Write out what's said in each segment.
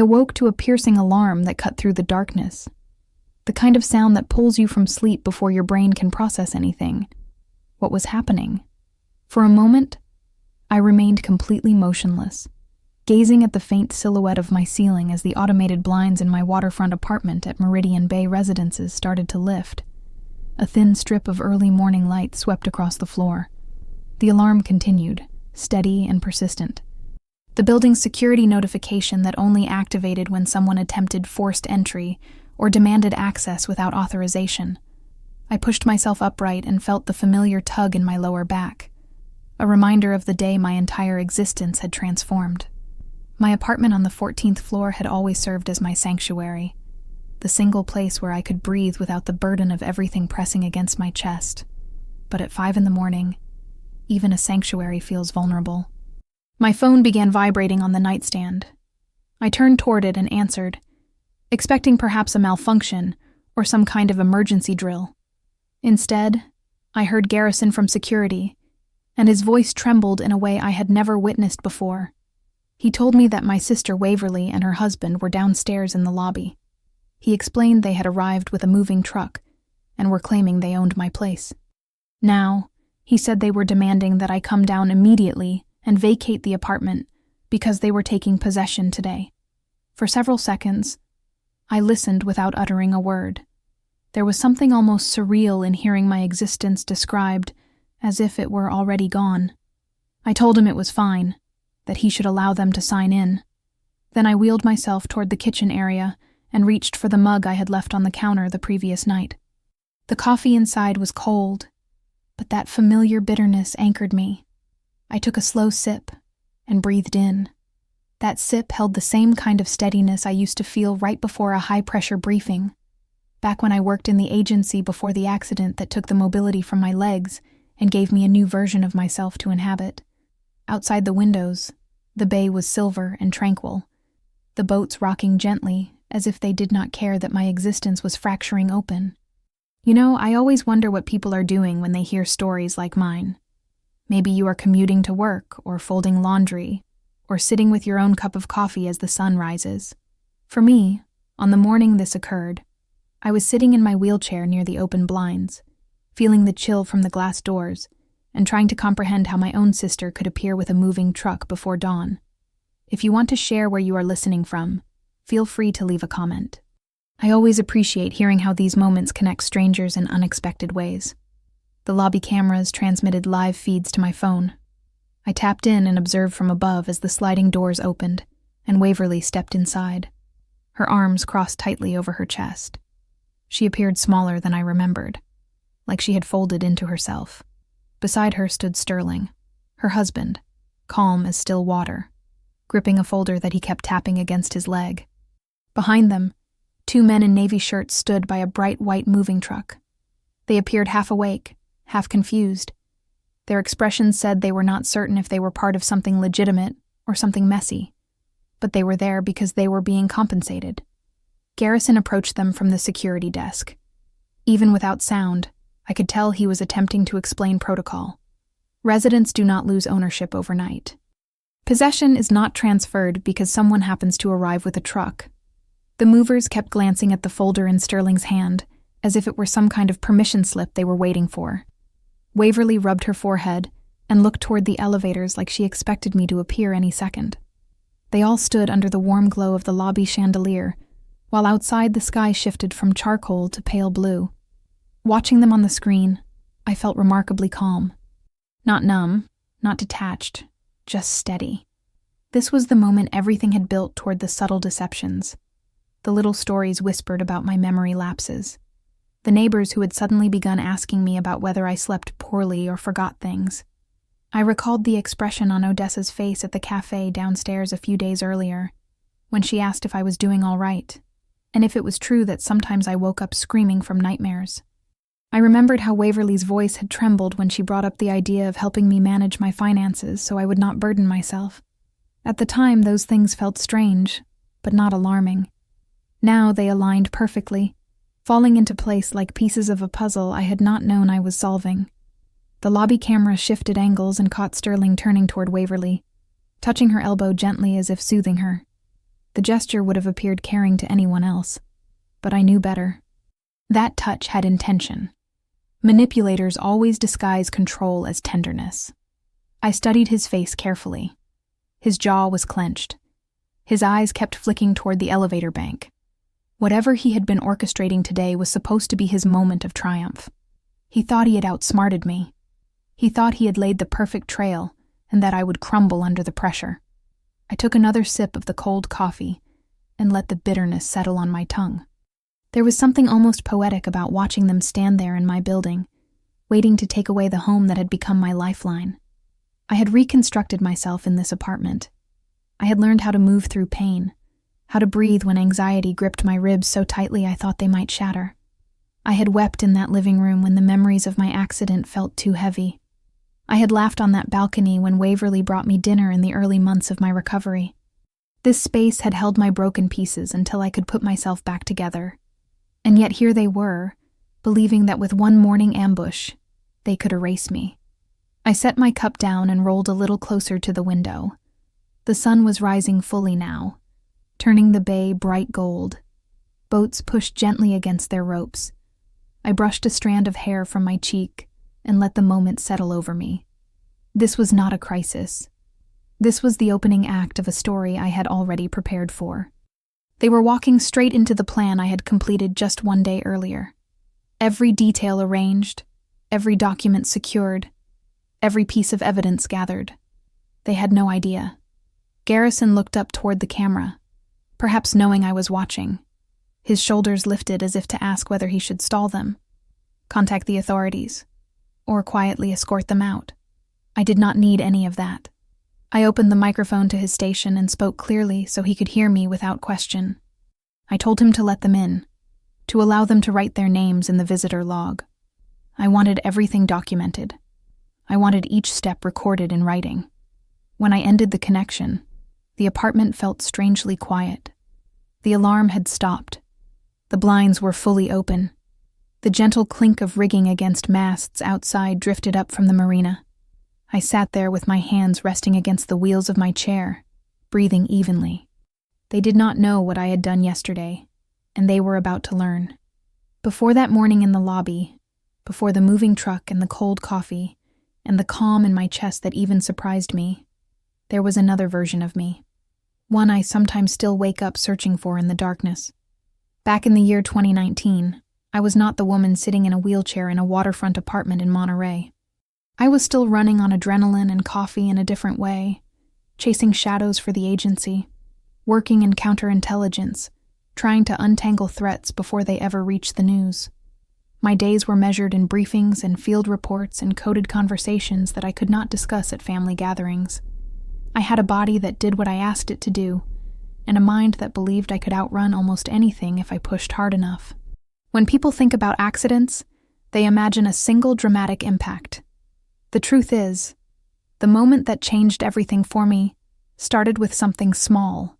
awoke to a piercing alarm that cut through the darkness. The kind of sound that pulls you from sleep before your brain can process anything. What was happening? For a moment, I remained completely motionless, gazing at the faint silhouette of my ceiling as the automated blinds in my waterfront apartment at Meridian Bay Residences started to lift. A thin strip of early morning light swept across the floor. The alarm continued, steady and persistent. The building's security notification that only activated when someone attempted forced entry or demanded access without authorization. I pushed myself upright and felt the familiar tug in my lower back, a reminder of the day my entire existence had transformed. My apartment on the 14th floor had always served as my sanctuary, the single place where I could breathe without the burden of everything pressing against my chest. But at 5 a.m, even a sanctuary feels vulnerable. My phone began vibrating on the nightstand. I turned toward it and answered, expecting perhaps a malfunction or some kind of emergency drill. Instead, I heard Garrison from security, and his voice trembled in a way I had never witnessed before. He told me that my sister Waverly and her husband were downstairs in the lobby. He explained they had arrived with a moving truck and were claiming they owned my place. Now, he said they were demanding that I come down immediately and vacate the apartment because they were taking possession today. For several seconds, I listened without uttering a word. There was something almost surreal in hearing my existence described as if it were already gone. I told him it was fine, that he should allow them to sign in. Then I wheeled myself toward the kitchen area and reached for the mug I had left on the counter the previous night. The coffee inside was cold, but that familiar bitterness anchored me. I took a slow sip and breathed in. That sip held the same kind of steadiness I used to feel right before a high-pressure briefing, back when I worked in the agency before the accident that took the mobility from my legs and gave me a new version of myself to inhabit. Outside the windows, the bay was silver and tranquil, the boats rocking gently as if they did not care that my existence was fracturing open. You know, I always wonder what people are doing when they hear stories like mine. Maybe you are commuting to work, or folding laundry, or sitting with your own cup of coffee as the sun rises. For me, on the morning this occurred, I was sitting in my wheelchair near the open blinds, feeling the chill from the glass doors, and trying to comprehend how my own sister could appear with a moving truck before dawn. If you want to share where you are listening from, feel free to leave a comment. I always appreciate hearing how these moments connect strangers in unexpected ways. The lobby cameras transmitted live feeds to my phone. I tapped in and observed from above as the sliding doors opened, and Waverly stepped inside. Her arms crossed tightly over her chest. She appeared smaller than I remembered, like she had folded into herself. Beside her stood Sterling, her husband, calm as still water, gripping a folder that he kept tapping against his leg. Behind them, 2 men in navy shirts stood by a bright white moving truck. They appeared half awake, half confused. Their expressions said they were not certain if they were part of something legitimate or something messy, but they were there because they were being compensated. Garrison approached them from the security desk. Even without sound, I could tell he was attempting to explain protocol. Residents do not lose ownership overnight. Possession is not transferred because someone happens to arrive with a truck. The movers kept glancing at the folder in Sterling's hand, as if it were some kind of permission slip they were waiting for. Waverly rubbed her forehead and looked toward the elevators like she expected me to appear any second. They all stood under the warm glow of the lobby chandelier, while outside the sky shifted from charcoal to pale blue. Watching them on the screen, I felt remarkably calm. Not numb, not detached, just steady. This was the moment everything had built toward the subtle deceptions. The little stories whispered about my memory lapses. The neighbors who had suddenly begun asking me about whether I slept poorly or forgot things. I recalled the expression on Odessa's face at the cafe downstairs a few days earlier, when she asked if I was doing all right, and if it was true that sometimes I woke up screaming from nightmares. I remembered how Waverly's voice had trembled when she brought up the idea of helping me manage my finances so I would not burden myself. At the time, those things felt strange, but not alarming. Now they aligned perfectly, falling into place like pieces of a puzzle I had not known I was solving. The lobby camera shifted angles and caught Sterling turning toward Waverly, touching her elbow gently as if soothing her. The gesture would have appeared caring to anyone else, but I knew better. That touch had intention. Manipulators always disguise control as tenderness. I studied his face carefully. His jaw was clenched. His eyes kept flicking toward the elevator bank. Whatever he had been orchestrating today was supposed to be his moment of triumph. He thought he had outsmarted me. He thought he had laid the perfect trail and that I would crumble under the pressure. I took another sip of the cold coffee and let the bitterness settle on my tongue. There was something almost poetic about watching them stand there in my building, waiting to take away the home that had become my lifeline. I had reconstructed myself in this apartment. I had learned how to move through pain, how to breathe when anxiety gripped my ribs so tightly I thought they might shatter. I had wept in that living room when the memories of my accident felt too heavy. I had laughed on that balcony when Waverly brought me dinner in the early months of my recovery. This space had held my broken pieces until I could put myself back together. And yet here they were, believing that with one morning ambush, they could erase me. I set my cup down and rolled a little closer to the window. The sun was rising fully now, turning the bay bright gold. Boats pushed gently against their ropes. I brushed a strand of hair from my cheek and let the moment settle over me. This was not a crisis. This was the opening act of a story I had already prepared for. They were walking straight into the plan I had completed just one day earlier. Every detail arranged, every document secured, every piece of evidence gathered. They had no idea. Garrison looked up toward the camera, perhaps knowing I was watching. His shoulders lifted as if to ask whether he should stall them, contact the authorities, or quietly escort them out. I did not need any of that. I opened the microphone to his station and spoke clearly so he could hear me without question. I told him to let them in, to allow them to write their names in the visitor log. I wanted everything documented. I wanted each step recorded in writing. When I ended the connection, the apartment felt strangely quiet. The alarm had stopped. The blinds were fully open. The gentle clink of rigging against masts outside drifted up from the marina. I sat there with my hands resting against the wheels of my chair, breathing evenly. They did not know what I had done yesterday, and they were about to learn. Before that morning in the lobby, before the moving truck and the cold coffee, and the calm in my chest that even surprised me, there was another version of me. One I sometimes still wake up searching for in the darkness. Back in the year 2019, I was not the woman sitting in a wheelchair in a waterfront apartment in Monterey. I was still running on adrenaline and coffee in a different way, chasing shadows for the agency, working in counterintelligence, trying to untangle threats before they ever reached the news. My days were measured in briefings and field reports and coded conversations that I could not discuss at family gatherings. I had a body that did what I asked it to do, and a mind that believed I could outrun almost anything if I pushed hard enough. When people think about accidents, they imagine a single dramatic impact. The truth is, the moment that changed everything for me started with something small,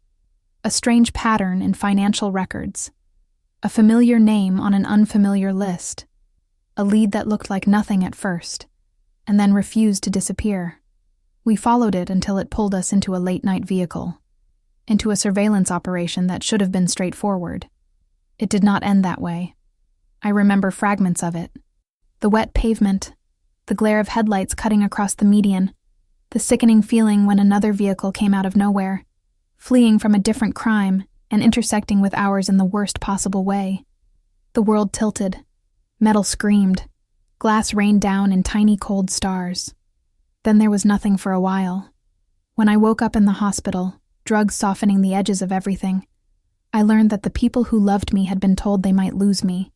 a strange pattern in financial records, a familiar name on an unfamiliar list, a lead that looked like nothing at first, and then refused to disappear. We followed it until it pulled us into a late-night vehicle, into a surveillance operation that should have been straightforward. It did not end that way. I remember fragments of it. The wet pavement, the glare of headlights cutting across the median, the sickening feeling when another vehicle came out of nowhere, fleeing from a different crime and intersecting with ours in the worst possible way. The world tilted. Metal screamed. Glass rained down in tiny cold stars. Then there was nothing for a while. When I woke up in the hospital, drugs softening the edges of everything, I learned that the people who loved me had been told they might lose me.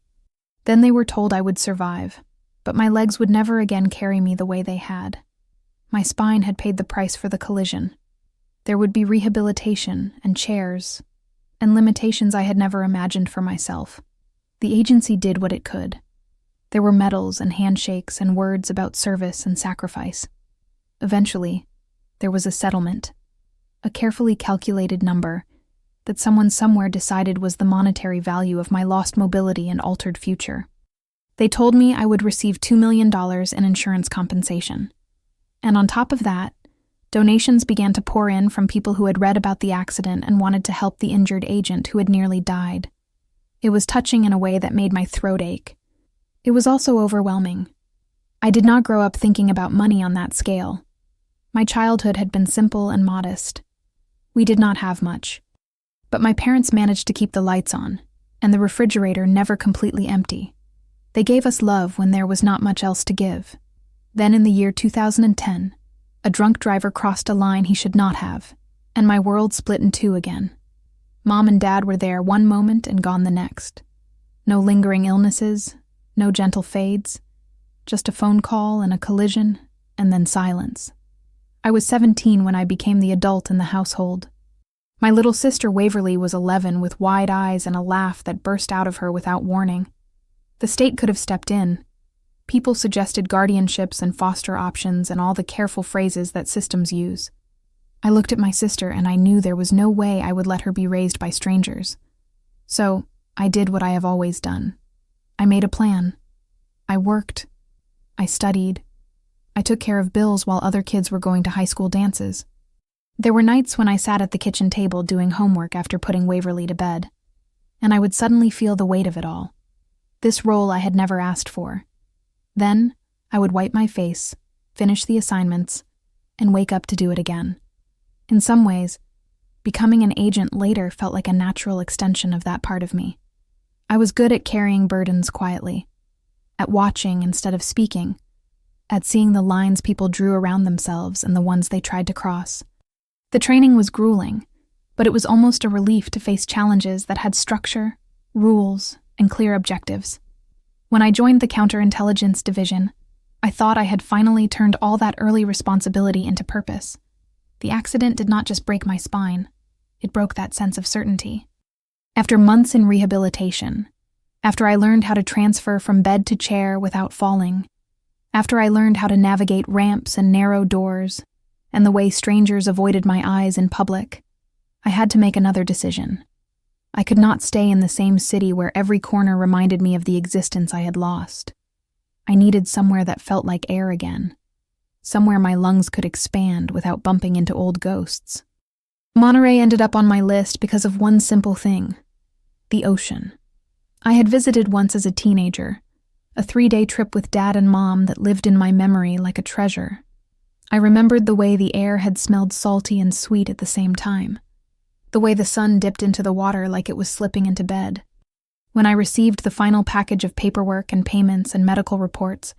Then they were told I would survive, but my legs would never again carry me the way they had. My spine had paid the price for the collision. There would be rehabilitation and chairs, and limitations I had never imagined for myself. The agency did what it could. There were medals and handshakes and words about service and sacrifice. Eventually, there was a settlement, a carefully calculated number that someone somewhere decided was the monetary value of my lost mobility and altered future. They told me I would receive $2 million in insurance compensation. And on top of that, Donations began to pour in from people who had read about the accident and wanted to help the injured agent who had nearly died. It was touching in a way that made my throat ache. It was also overwhelming. I did not grow up thinking about money on that scale. My childhood had been simple and modest. We did not have much. But my parents managed to keep the lights on, and the refrigerator never completely empty. They gave us love when there was not much else to give. Then in the year 2010, a drunk driver crossed a line he should not have, and my world split in two again. Mom and Dad were there one moment and gone the next. No lingering illnesses, no gentle fades, just a phone call and a collision, and then silence. I was 17 when I became the adult in the household. My little sister Waverly was 11 with wide eyes and a laugh that burst out of her without warning. The state could have stepped in. People suggested guardianships and foster options and all the careful phrases that systems use. I looked at my sister and I knew there was no way I would let her be raised by strangers. So, I did what I have always done. I made a plan. I worked. I studied. I took care of bills while other kids were going to high school dances. There were nights when I sat at the kitchen table doing homework after putting Waverly to bed, and I would suddenly feel the weight of it all. This role I had never asked for. Then, I would wipe my face, finish the assignments, and wake up to do it again. In some ways, becoming an agent later felt like a natural extension of that part of me. I was good at carrying burdens quietly, at watching instead of speaking, at seeing the lines people drew around themselves and the ones they tried to cross. The training was grueling, but it was almost a relief to face challenges that had structure, rules, and clear objectives. When I joined the Counterintelligence Division, I thought I had finally turned all that early responsibility into purpose. The accident did not just break my spine, it broke that sense of certainty. After months in rehabilitation, after I learned how to transfer from bed to chair without falling, after I learned how to navigate ramps and narrow doors, and the way strangers avoided my eyes in public, I had to make another decision. I could not stay in the same city where every corner reminded me of the existence I had lost. I needed somewhere that felt like air again, somewhere my lungs could expand without bumping into old ghosts. Monterey ended up on my list because of one simple thing: the ocean. I had visited once as a teenager, a 3-day trip with Dad and Mom that lived in my memory like a treasure. I remembered the way the air had smelled salty and sweet at the same time, the way the sun dipped into the water like it was slipping into bed. When I received the final package of paperwork and payments and medical reports,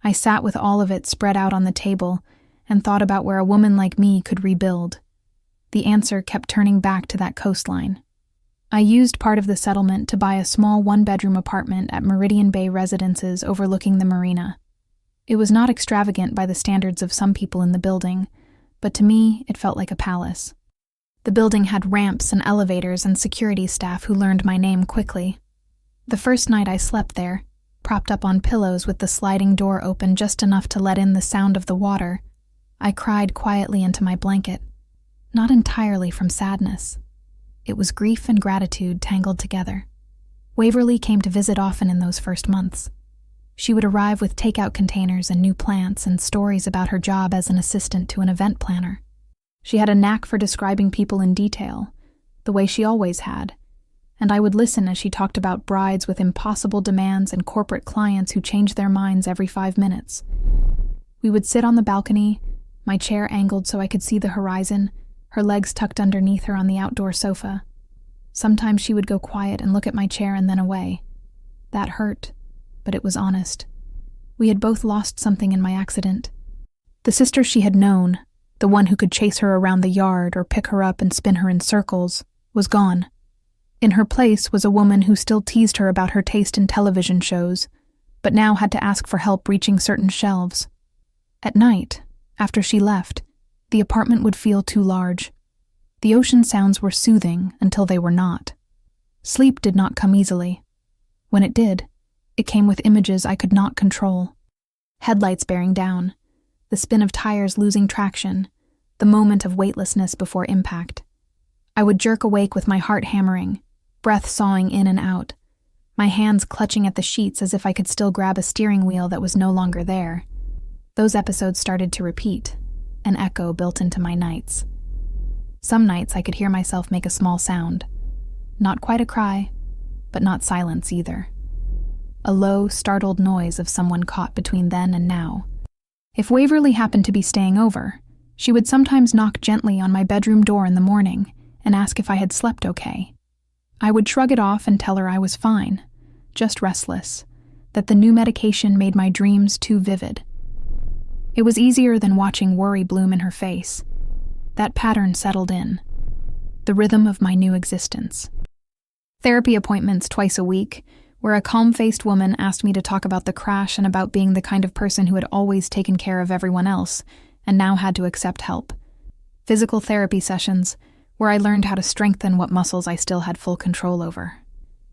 I sat with all of it spread out on the table and thought about where a woman like me could rebuild. The answer kept turning back to that coastline. I used part of the settlement to buy a small 1-bedroom apartment at Meridian Bay Residences overlooking the marina. It was not extravagant by the standards of some people in the building, but to me, it felt like a palace. The building had ramps and elevators and security staff who learned my name quickly. The first night I slept there, propped up on pillows with the sliding door open just enough to let in the sound of the water, I cried quietly into my blanket, not entirely from sadness. It was grief and gratitude tangled together. Waverly came to visit often in those first months. She would arrive with takeout containers and new plants and stories about her job as an assistant to an event planner. She had a knack for describing people in detail, the way she always had, and I would listen as she talked about brides with impossible demands and corporate clients who changed their minds every 5 minutes. We would sit on the balcony, my chair angled so I could see the horizon, her legs tucked underneath her on the outdoor sofa. Sometimes she would go quiet and look at my chair and then away. That hurt, but it was honest. We had both lost something in my accident. The sister she had known, the one who could chase her around the yard or pick her up and spin her in circles, was gone. In her place was a woman who still teased her about her taste in television shows, but now had to ask for help reaching certain shelves. At night, after she left, the apartment would feel too large. The ocean sounds were soothing until they were not. Sleep did not come easily. When it did, it came with images I could not control. Headlights bearing down, the spin of tires losing traction, the moment of weightlessness before impact. I would jerk awake with my heart hammering, breath sawing in and out, my hands clutching at the sheets as if I could still grab a steering wheel that was no longer there. Those episodes started to repeat. an echo built into my nights. Some nights I could hear myself make a small sound. Not quite a cry, but not silence either. A low, startled noise of someone caught between then and now. If Waverly happened to be staying over, she would sometimes knock gently on my bedroom door in the morning and ask if I had slept okay. I would shrug it off and tell her I was fine, just restless, that the new medication made my dreams too vivid. It was easier than watching worry bloom in her face. That pattern settled in, the rhythm of my new existence. Therapy appointments twice a week, where a calm-faced woman asked me to talk about the crash and about being the kind of person who had always taken care of everyone else and now had to accept help. Physical therapy sessions, where I learned how to strengthen what muscles I still had full control over.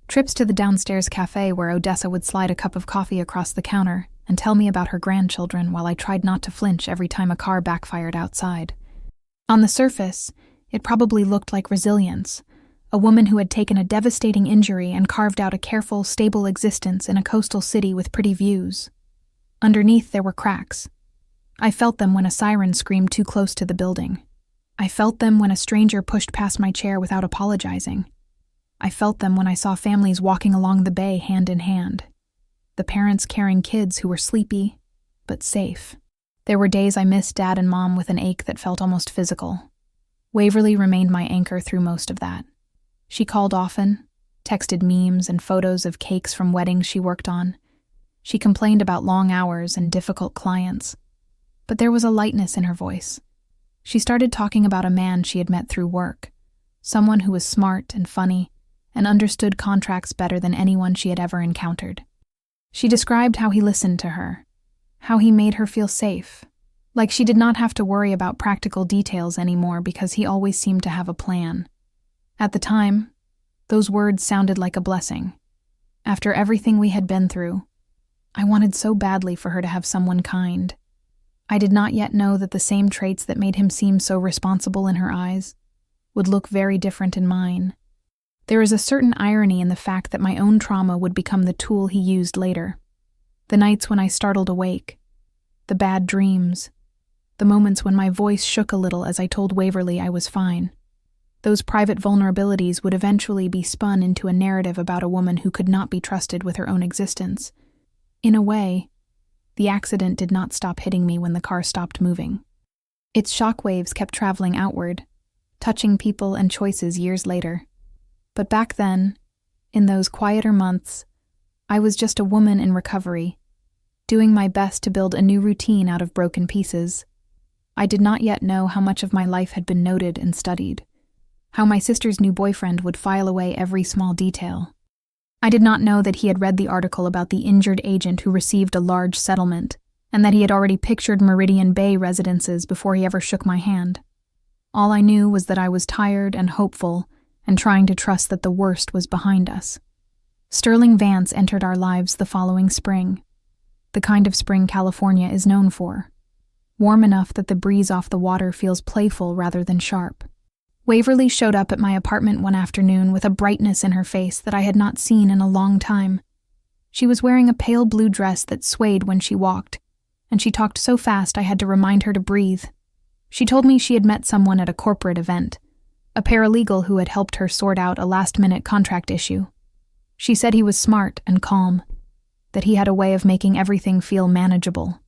Trips to the downstairs cafe where Odessa would slide a cup of coffee across the counter and tell me about her grandchildren while I tried not to flinch every time a car backfired outside. On the surface, it probably looked like resilience, a woman who had taken a devastating injury and carved out a careful, stable existence in a coastal city with pretty views. Underneath, there were cracks. I felt them when a siren screamed too close to the building. I felt them when a stranger pushed past my chair without apologizing. I felt them when I saw families walking along the bay hand in hand. The parents carrying kids who were sleepy, but safe. There were days I missed Dad and Mom with an ache that felt almost physical. Waverly remained my anchor through most of that. She called often, texted memes and photos of cakes from weddings she worked on. She complained about long hours and difficult clients. But there was a lightness in her voice. She started talking about a man she had met through work, someone who was smart and funny and understood contracts better than anyone she had ever encountered. She described how he listened to her, how he made her feel safe, like she did not have to worry about practical details anymore because he always seemed to have a plan. At the time, those words sounded like a blessing. After everything we had been through, I wanted so badly for her to have someone kind. I did not yet know that the same traits that made him seem so responsible in her eyes would look very different in mine. There is a certain irony in the fact that my own trauma would become the tool he used later. The nights when I startled awake, the bad dreams, the moments when my voice shook a little as I told Waverly I was fine. Those private vulnerabilities would eventually be spun into a narrative about a woman who could not be trusted with her own existence. In a way, the accident did not stop hitting me when the car stopped moving. Its shockwaves kept traveling outward, touching people and choices years later. But back then, in those quieter months, I was just a woman in recovery, doing my best to build a new routine out of broken pieces. I did not yet know how much of my life had been noted and studied, how my sister's new boyfriend would file away every small detail. I did not know that he had read the article about the injured agent who received a large settlement, and that he had already pictured Meridian Bay residences before he ever shook my hand. All I knew was that I was tired and hopeful, and trying to trust that the worst was behind us. Sterling Vance entered our lives the following spring, the kind of spring California is known for. Warm enough that the breeze off the water feels playful rather than sharp. Waverly showed up at my apartment one afternoon with a brightness in her face that I had not seen in a long time. She was wearing a pale blue dress that swayed when she walked, and she talked so fast I had to remind her to breathe. She told me she had met someone at a corporate event, a paralegal who had helped her sort out a last-minute contract issue. She said he was smart and calm, that he had a way of making everything feel manageable.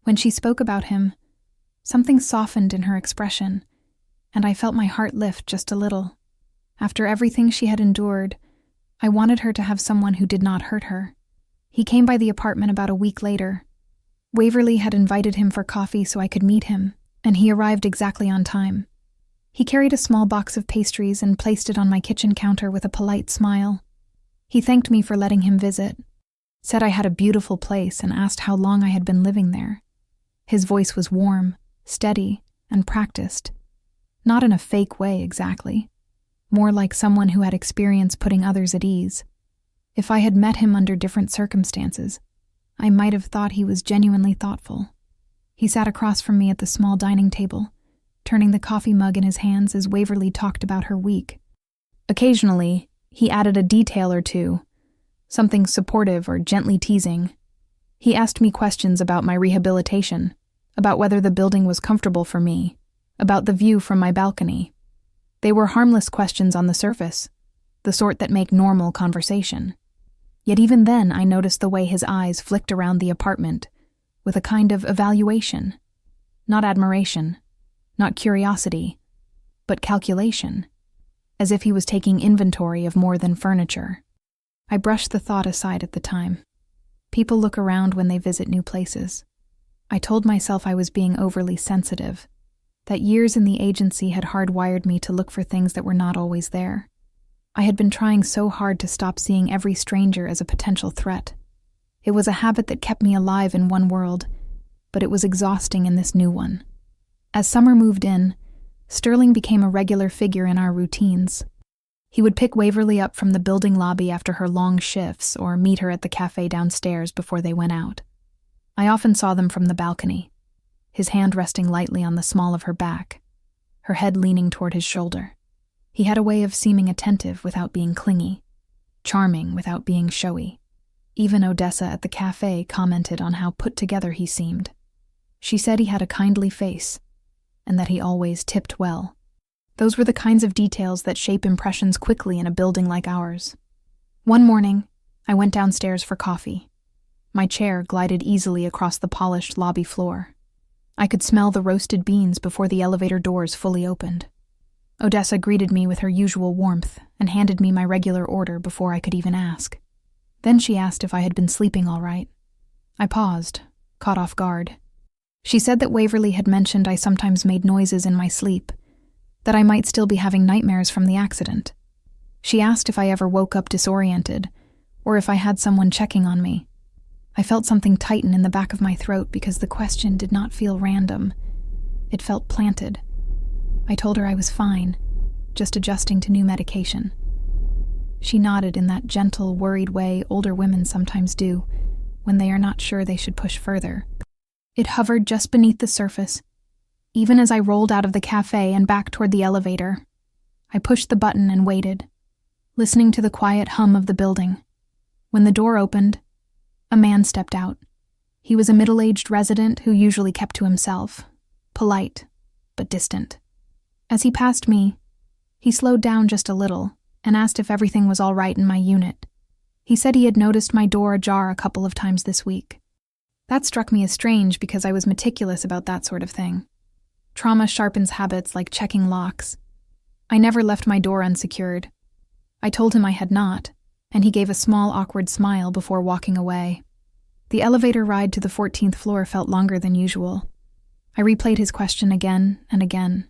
When she spoke about him, something softened in her expression, and I felt my heart lift just a little. After everything she had endured, I wanted her to have someone who did not hurt her. He came by the apartment about a week later. Waverly had invited him for coffee so I could meet him, and he arrived exactly on time. He carried a small box of pastries and placed it on my kitchen counter with a polite smile. He thanked me for letting him visit, said I had a beautiful place, and asked how long I had been living there. His voice was warm, steady, and practiced. Not in a fake way, exactly. More like someone who had experience putting others at ease. If I had met him under different circumstances, I might have thought he was genuinely thoughtful. He sat across from me at the small dining table, turning the coffee mug in his hands as Waverly talked about her week. Occasionally, he added a detail or two, something supportive or gently teasing. He asked me questions about my rehabilitation, about whether the building was comfortable for me, about the view from my balcony. They were harmless questions on the surface, the sort that make normal conversation. Yet even then I noticed the way his eyes flicked around the apartment with a kind of evaluation. Not admiration, not curiosity, but calculation, as if he was taking inventory of more than furniture. I brushed the thought aside at the time. People look around when they visit new places. I told myself I was being overly sensitive, that years in the agency had hardwired me to look for things that were not always there. I had been trying so hard to stop seeing every stranger as a potential threat. It was a habit that kept me alive in one world, but it was exhausting in this new one. As summer moved in, Sterling became a regular figure in our routines. He would pick Waverly up from the building lobby after her long shifts or meet her at the cafe downstairs before they went out. I often saw them from the balcony, his hand resting lightly on the small of her back, her head leaning toward his shoulder. He had a way of seeming attentive without being clingy, charming without being showy. Even Odessa at the cafe commented on how put together he seemed. She said he had a kindly face, and that he always tipped well. Those were the kinds of details that shape impressions quickly in a building like ours. One morning, I went downstairs for coffee. My chair glided easily across the polished lobby floor. I could smell the roasted beans before the elevator doors fully opened. Odessa greeted me with her usual warmth and handed me my regular order before I could even ask. Then she asked if I had been sleeping all right. I paused, caught off guard. She said that Waverly had mentioned I sometimes made noises in my sleep, that I might still be having nightmares from the accident. She asked if I ever woke up disoriented, or if I had someone checking on me. I felt something tighten in the back of my throat because the question did not feel random. It felt planted. I told her I was fine, just adjusting to new medication. She nodded in that gentle, worried way older women sometimes do when they are not sure they should push further. It hovered just beneath the surface. Even as I rolled out of the cafe and back toward the elevator, I pushed the button and waited, listening to the quiet hum of the building. When the door opened, a man stepped out. He was a middle-aged resident who usually kept to himself, polite, but distant. As he passed me, he slowed down just a little and asked if everything was all right in my unit. He said he had noticed my door ajar a couple of times this week. That struck me as strange because I was meticulous about that sort of thing. Trauma sharpens habits like checking locks. I never left my door unsecured. I told him I had not, and he gave a small, awkward smile before walking away. The elevator ride to the 14th floor felt longer than usual. I replayed his question again and again.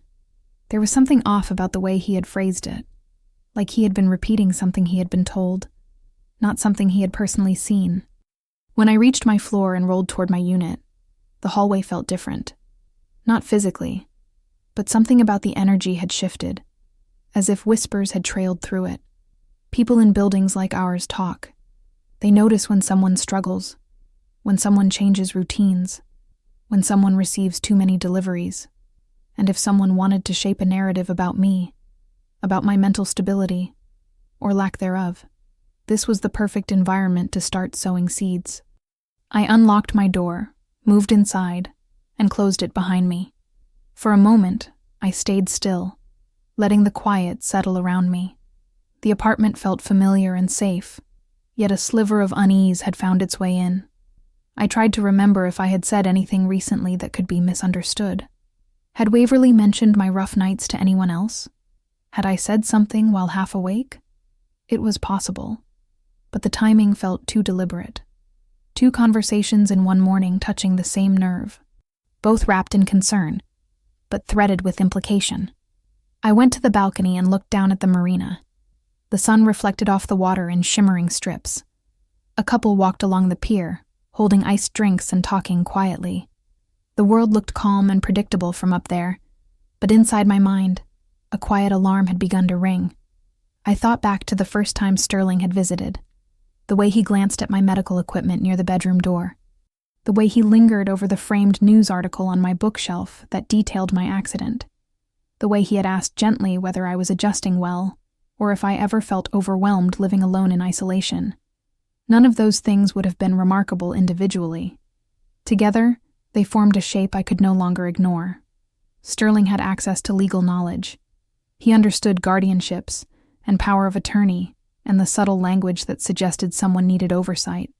There was something off about the way he had phrased it, like he had been repeating something he had been told, not something he had personally seen. When I reached my floor and rolled toward my unit, the hallway felt different. Not physically, but something about the energy had shifted, as if whispers had trailed through it. People in buildings like ours talk. They notice when someone struggles, when someone changes routines, when someone receives too many deliveries, and if someone wanted to shape a narrative about me, about my mental stability, or lack thereof. This was the perfect environment to start sowing seeds. I unlocked my door, moved inside, and closed it behind me. For a moment, I stayed still, letting the quiet settle around me. The apartment felt familiar and safe, yet a sliver of unease had found its way in. I tried to remember if I had said anything recently that could be misunderstood. Had Waverly mentioned my rough nights to anyone else? Had I said something while half awake? It was possible, but the timing felt too deliberate. 2 conversations in one morning touching the same nerve, both wrapped in concern, but threaded with implication. I went to the balcony and looked down at the marina. The sun reflected off the water in shimmering strips. A couple walked along the pier, holding iced drinks and talking quietly. The world looked calm and predictable from up there, but inside my mind, a quiet alarm had begun to ring. I thought back to the first time Sterling had visited, the way he glanced at my medical equipment near the bedroom door, the way he lingered over the framed news article on my bookshelf that detailed my accident, the way he had asked gently whether I was adjusting well, or if I ever felt overwhelmed living alone in isolation. None of those things would have been remarkable individually. Together, They formed a shape I could no longer ignore. Sterling had access to legal knowledge. He understood guardianships and power of attorney and the subtle language that suggested someone needed oversight.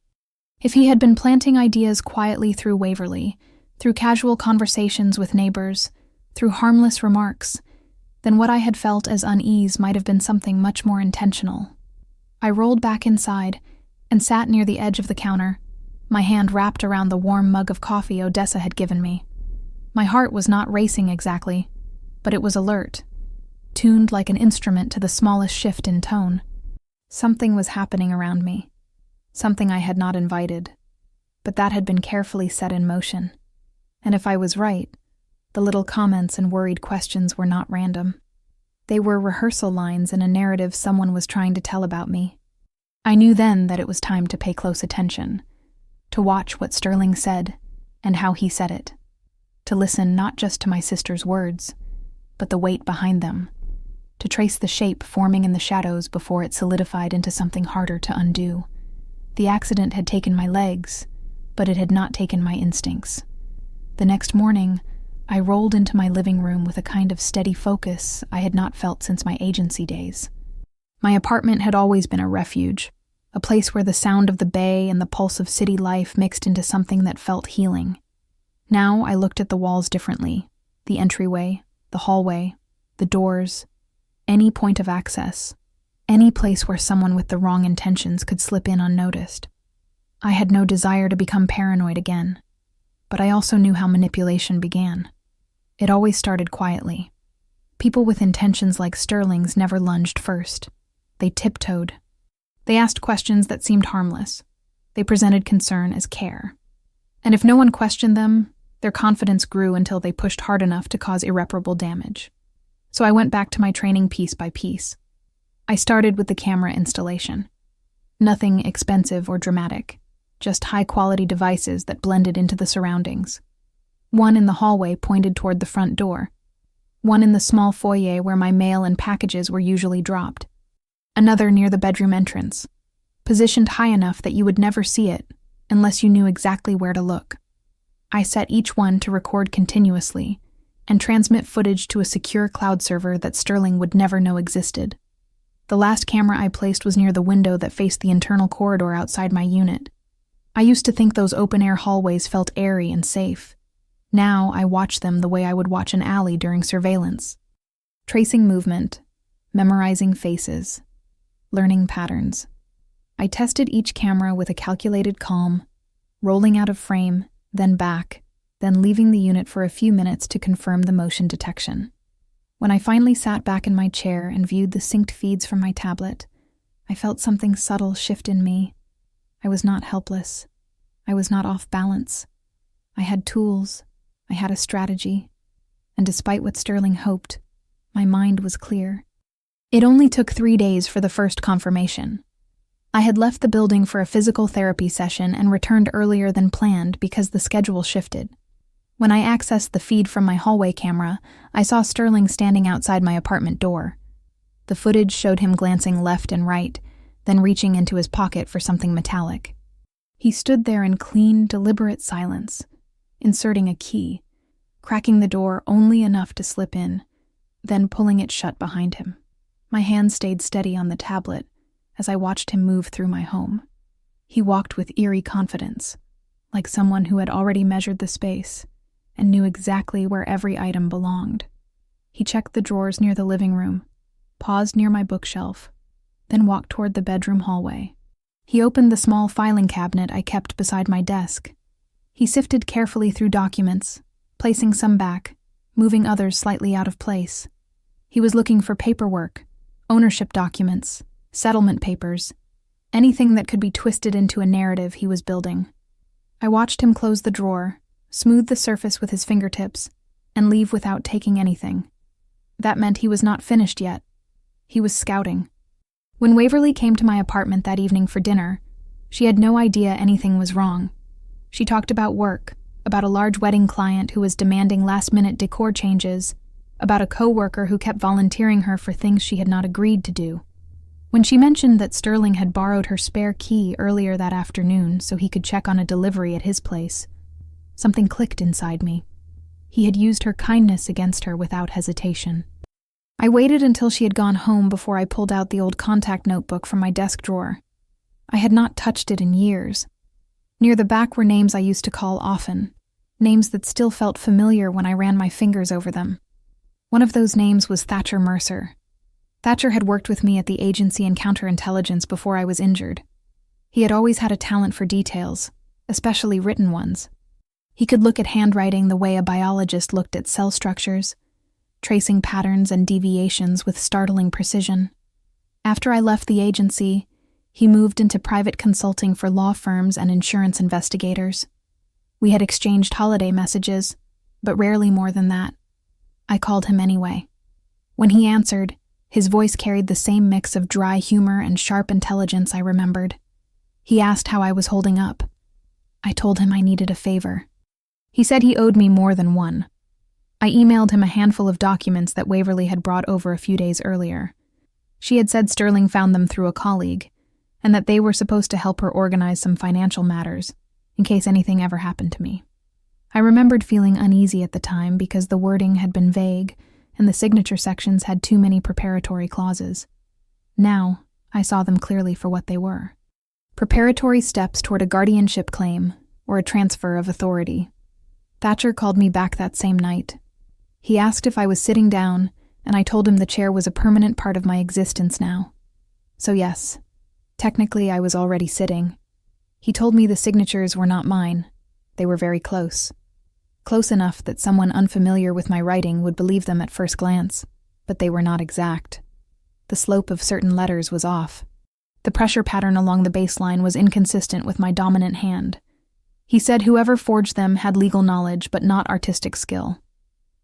If he had been planting ideas quietly through Waverly, through casual conversations with neighbors, through harmless remarks, then what I had felt as unease might have been something much more intentional. I rolled back inside and sat near the edge of the counter, my hand wrapped around the warm mug of coffee Odessa had given me. My heart was not racing exactly, but it was alert, tuned like an instrument to the smallest shift in tone. Something was happening around me, something I had not invited, but that had been carefully set in motion. And if I was right, the little comments and worried questions were not random. They were rehearsal lines in a narrative someone was trying to tell about me. I knew then that it was time to pay close attention, to watch what Sterling said and how he said it, to listen not just to my sister's words, but the weight behind them, to trace the shape forming in the shadows before it solidified into something harder to undo. The accident had taken my legs, but it had not taken my instincts. The next morning, I rolled into my living room with a kind of steady focus I had not felt since my agency days. My apartment had always been a refuge, a place where the sound of the bay and the pulse of city life mixed into something that felt healing. Now I looked at the walls differently, the entryway, the hallway, the doors, any point of access, any place where someone with the wrong intentions could slip in unnoticed. I had no desire to become paranoid again, but I also knew how manipulation began. It always started quietly. People with intentions like Sterling's never lunged first. They tiptoed. They asked questions that seemed harmless. They presented concern as care. And if no one questioned them, their confidence grew until they pushed hard enough to cause irreparable damage. So I went back to my training piece by piece. I started with the camera installation. Nothing expensive or dramatic, just high-quality devices that blended into the surroundings. One in the hallway pointed toward the front door. One in the small foyer where my mail and packages were usually dropped. Another near the bedroom entrance, positioned high enough that you would never see it unless you knew exactly where to look. I set each one to record continuously and transmit footage to a secure cloud server that Sterling would never know existed. The last camera I placed was near the window that faced the internal corridor outside my unit. I used to think those open-air hallways felt airy and safe. Now I watch them the way I would watch an alley during surveillance. Tracing movement, memorizing faces, learning patterns. I tested each camera with a calculated calm, rolling out of frame, then back, then leaving the unit for a few minutes to confirm the motion detection. When I finally sat back in my chair and viewed the synced feeds from my tablet, I felt something subtle shift in me. I was not helpless. I was not off balance. I had tools. I had a strategy. And despite what Sterling hoped, my mind was clear. It only took 3 days for the first confirmation. I had left the building for a physical therapy session and returned earlier than planned because the schedule shifted. When I accessed the feed from my hallway camera, I saw Sterling standing outside my apartment door. The footage showed him glancing left and right, then reaching into his pocket for something metallic. He stood there in clean, deliberate silence, inserting a key, cracking the door only enough to slip in, then pulling it shut behind him. My hand stayed steady on the tablet as I watched him move through my home. He walked with eerie confidence, like someone who had already measured the space and knew exactly where every item belonged. He checked the drawers near the living room, paused near my bookshelf, then walked toward the bedroom hallway. He opened the small filing cabinet I kept beside my desk. He sifted carefully through documents, placing some back, moving others slightly out of place. He was looking for paperwork, ownership documents, settlement papers, anything that could be twisted into a narrative he was building. I watched him close the drawer, smooth the surface with his fingertips, and leave without taking anything. That meant he was not finished yet. He was scouting. When Waverly came to my apartment that evening for dinner, she had no idea anything was wrong. She talked about work, about a large wedding client who was demanding last-minute decor changes, about a coworker who kept volunteering her for things she had not agreed to do. When she mentioned that Sterling had borrowed her spare key earlier that afternoon so he could check on a delivery at his place, Something clicked inside me. He had used her kindness against her without hesitation. I waited until she had gone home before I pulled out the old contact notebook from my desk drawer. I had not touched it in years. Near the back were names I used to call often, names that still felt familiar when I ran my fingers over them. One of those names was Thatcher Mercer. Thatcher had worked with me at the agency in counterintelligence before I was injured. He had always had a talent for details, especially written ones. He could look at handwriting the way a biologist looked at cell structures, tracing patterns and deviations with startling precision. After I left the agency, he moved into private consulting for law firms and insurance investigators. We had exchanged holiday messages, but rarely more than that. I called him anyway. When he answered, his voice carried the same mix of dry humor and sharp intelligence I remembered. He asked how I was holding up. I told him I needed a favor. He said he owed me more than one. I emailed him a handful of documents that Waverly had brought over a few days earlier. She had said Sterling found them through a colleague, and that they were supposed to help her organize some financial matters, in case anything ever happened to me. I remembered feeling uneasy at the time because the wording had been vague, and the signature sections had too many preparatory clauses. Now, I saw them clearly for what they were. Preparatory steps toward a guardianship claim, or a transfer of authority. Thatcher called me back that same night. He asked if I was sitting down, and I told him the chair was a permanent part of my existence now. So yes, technically I was already sitting. He told me the signatures were not mine. They were very close. Close enough that someone unfamiliar with my writing would believe them at first glance, but they were not exact. The slope of certain letters was off. The pressure pattern along the baseline was inconsistent with my dominant hand. He said whoever forged them had legal knowledge but not artistic skill.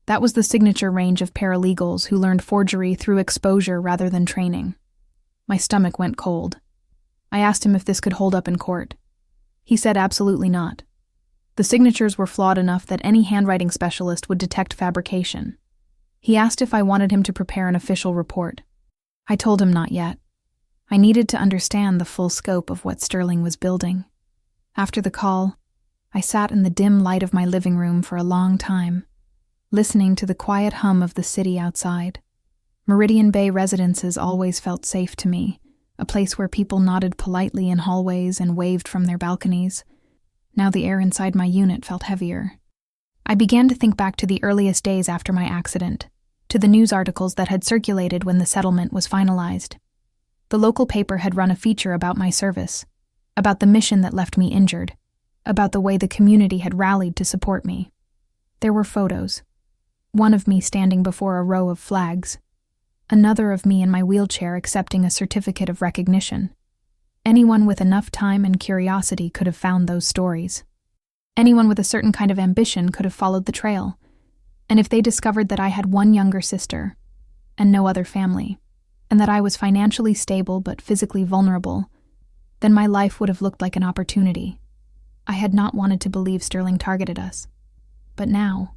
That was the signature range of paralegals who learned forgery through exposure rather than training. My stomach went cold. I asked him if this could hold up in court. He said absolutely not. The signatures were flawed enough that any handwriting specialist would detect fabrication. He asked if I wanted him to prepare an official report. I told him not yet. I needed to understand the full scope of what Sterling was building. After the call, I sat in the dim light of my living room for a long time, listening to the quiet hum of the city outside. Meridian Bay residences always felt safe to me, a place where people nodded politely in hallways and waved from their balconies. Now the air inside my unit felt heavier. I began to think back to the earliest days after my accident, to the news articles that had circulated when the settlement was finalized. The local paper had run a feature about my service, about the mission that left me injured, about the way the community had rallied to support me. There were photos. One of me standing before a row of flags. Another of me in my wheelchair accepting a certificate of recognition. Anyone with enough time and curiosity could have found those stories. Anyone with a certain kind of ambition could have followed the trail. And if they discovered that I had one younger sister, and no other family, and that I was financially stable but physically vulnerable, then my life would have looked like an opportunity. I had not wanted to believe Sterling targeted us. But now,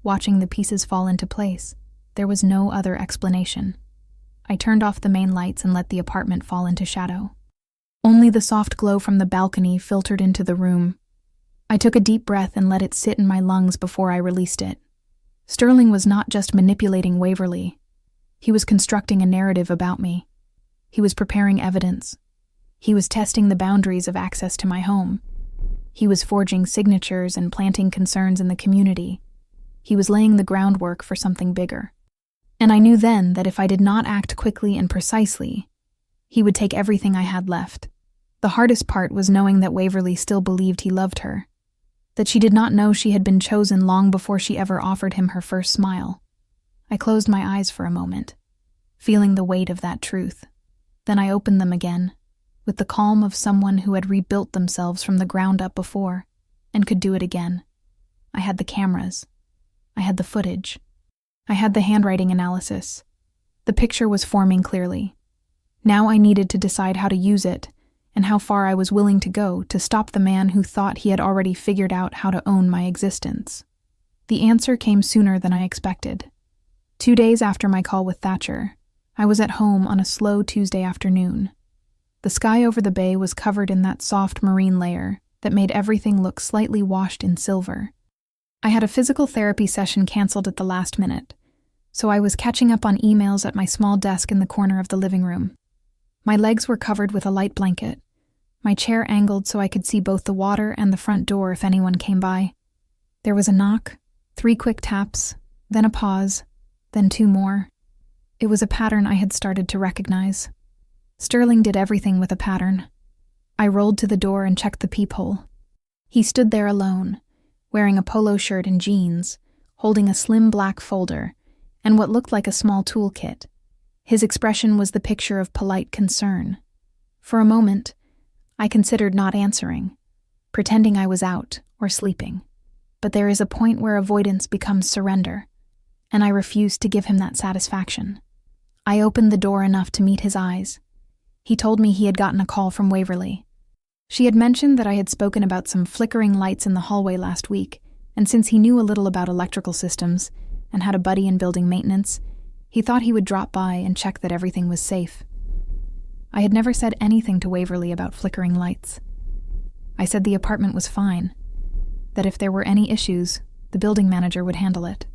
watching the pieces fall into place, there was no other explanation. I turned off the main lights and let the apartment fall into shadow. Only the soft glow from the balcony filtered into the room. I took a deep breath and let it sit in my lungs before I released it. Sterling was not just manipulating Waverly. He was constructing a narrative about me. He was preparing evidence. He was testing the boundaries of access to my home. He was forging signatures and planting concerns in the community. He was laying the groundwork for something bigger. And I knew then that if I did not act quickly and precisely, he would take everything I had left. The hardest part was knowing that Waverly still believed he loved her, that she did not know she had been chosen long before she ever offered him her first smile. I closed my eyes for a moment, feeling the weight of that truth. Then I opened them again, with the calm of someone who had rebuilt themselves from the ground up before, and could do it again. I had the cameras. I had the footage. I had the handwriting analysis. The picture was forming clearly. Now I needed to decide how to use it, and how far I was willing to go to stop the man who thought he had already figured out how to own my existence. The answer came sooner than I expected. 2 days after my call with Thatcher, I was at home on a slow Tuesday afternoon. The sky over the bay was covered in that soft marine layer, that made everything look slightly washed in silver. I had a physical therapy session canceled at the last minute, so I was catching up on emails at my small desk in the corner of the living room. My legs were covered with a light blanket, my chair angled so I could see both the water and the front door if anyone came by. There was a knock, 3 quick taps, then a pause, then 2 more. It was a pattern I had started to recognize. Sterling did everything with a pattern. I rolled to the door and checked the peephole. He stood there alone, wearing a polo shirt and jeans, holding a slim black folder and what looked like a small toolkit. His expression was the picture of polite concern. For a moment, I considered not answering, pretending I was out or sleeping. But there is a point where avoidance becomes surrender, and I refused to give him that satisfaction. I opened the door enough to meet his eyes. He told me he had gotten a call from Waverly. She had mentioned that I had spoken about some flickering lights in the hallway last week, and since he knew a little about electrical systems and had a buddy in building maintenance, he thought he would drop by and check that everything was safe. I had never said anything to Waverly about flickering lights. I said the apartment was fine, that if there were any issues, the building manager would handle it.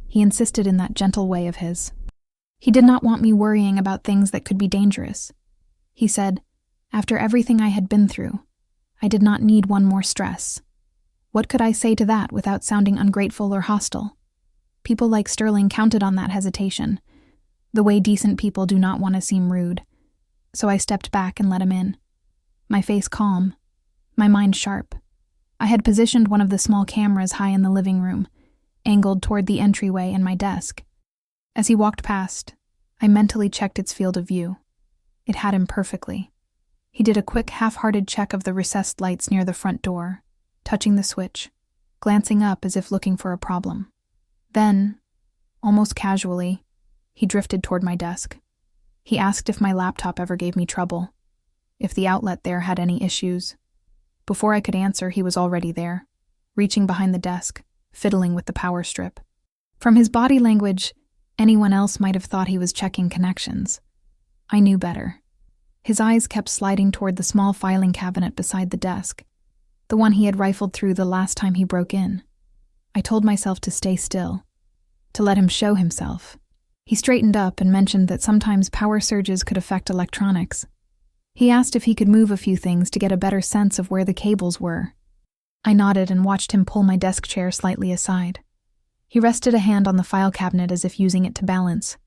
He insisted in that gentle way of his. He did not want me worrying about things that could be dangerous. He said, after everything I had been through, I did not need one more stress. What could I say to that without sounding ungrateful or hostile? People like Sterling counted on that hesitation, the way decent people do not want to seem rude. So I stepped back and let him in. My face calm, my mind sharp. I had positioned one of the small cameras high in the living room, angled toward the entryway and my desk. As he walked past, I mentally checked its field of view. It had him perfectly. He did a quick, half-hearted check of the recessed lights near the front door, touching the switch, glancing up as if looking for a problem. Then, almost casually, he drifted toward my desk. He asked if my laptop ever gave me trouble, if the outlet there had any issues. Before I could answer, he was already there, reaching behind the desk, fiddling with the power strip. From his body language, anyone else might have thought he was checking connections. I knew better. His eyes kept sliding toward the small filing cabinet beside the desk, the one he had rifled through the last time he broke in. I told myself to stay still, to let him show himself. He straightened up and mentioned that sometimes power surges could affect electronics. He asked if he could move a few things to get a better sense of where the cables were. I nodded and watched him pull my desk chair slightly aside. He rested a hand on the file cabinet as if using it to balance.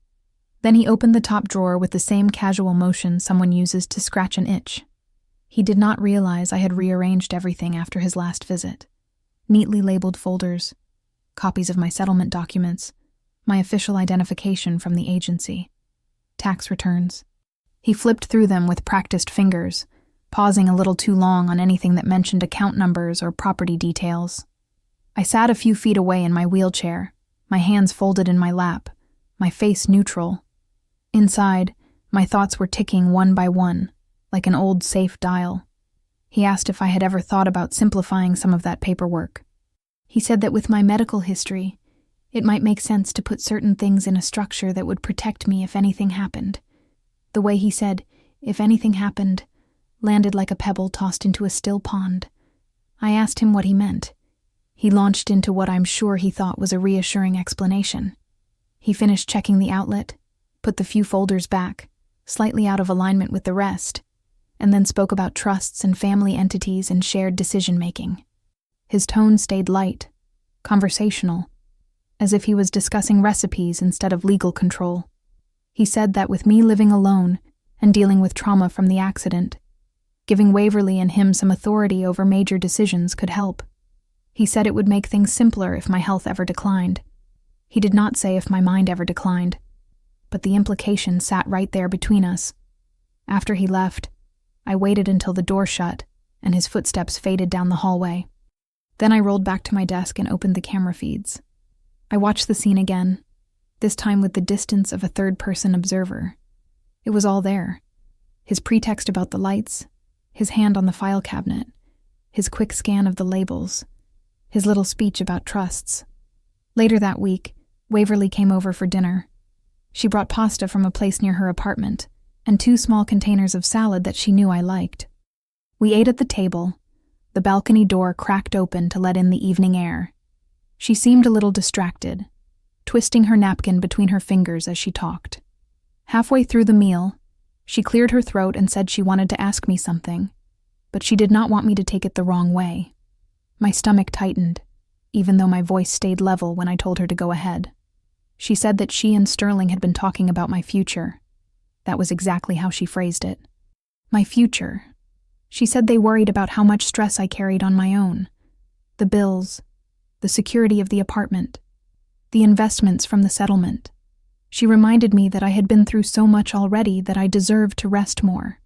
Then he opened the top drawer with the same casual motion someone uses to scratch an itch. He did not realize I had rearranged everything after his last visit. Neatly labeled folders, copies of my settlement documents, my official identification from the agency, tax returns. He flipped through them with practiced fingers, pausing a little too long on anything that mentioned account numbers or property details. I sat a few feet away in my wheelchair, my hands folded in my lap, my face neutral. Inside, my thoughts were ticking one by one, like an old safe dial. He asked if I had ever thought about simplifying some of that paperwork. He said that with my medical history, it might make sense to put certain things in a structure that would protect me if anything happened. The way he said, if anything happened, landed like a pebble tossed into a still pond. I asked him what he meant. He launched into what I'm sure he thought was a reassuring explanation. He finished checking the outlet, put the few folders back, slightly out of alignment with the rest, and then spoke about trusts and family entities and shared decision-making. His tone stayed light, conversational, as if he was discussing recipes instead of legal control. He said that with me living alone and dealing with trauma from the accident, giving Waverly and him some authority over major decisions could help. He said it would make things simpler if my health ever declined. He did not say if my mind ever declined, but the implication sat right there between us. After he left, I waited until the door shut and his footsteps faded down the hallway. Then I rolled back to my desk and opened the camera feeds. I watched the scene again, this time with the distance of a third-person observer. It was all there. His pretext about the lights, his hand on the file cabinet, his quick scan of the labels, his little speech about trusts. Later that week, Waverly came over for dinner. She brought pasta from a place near her apartment and 2 small containers of salad that she knew I liked. We ate at the table, The balcony door cracked open to let in the evening air. She seemed a little distracted, twisting her napkin between her fingers as she talked. Halfway through the meal, she cleared her throat and said she wanted to ask me something, but she did not want me to take it the wrong way. My stomach tightened, even though my voice stayed level when I told her to go ahead. She said that she and Sterling had been talking about my future. That was exactly how she phrased it. My future. She said they worried about how much stress I carried on my own. The bills, the security of the apartment, the investments from the settlement. She reminded me that I had been through so much already that I deserved to rest more.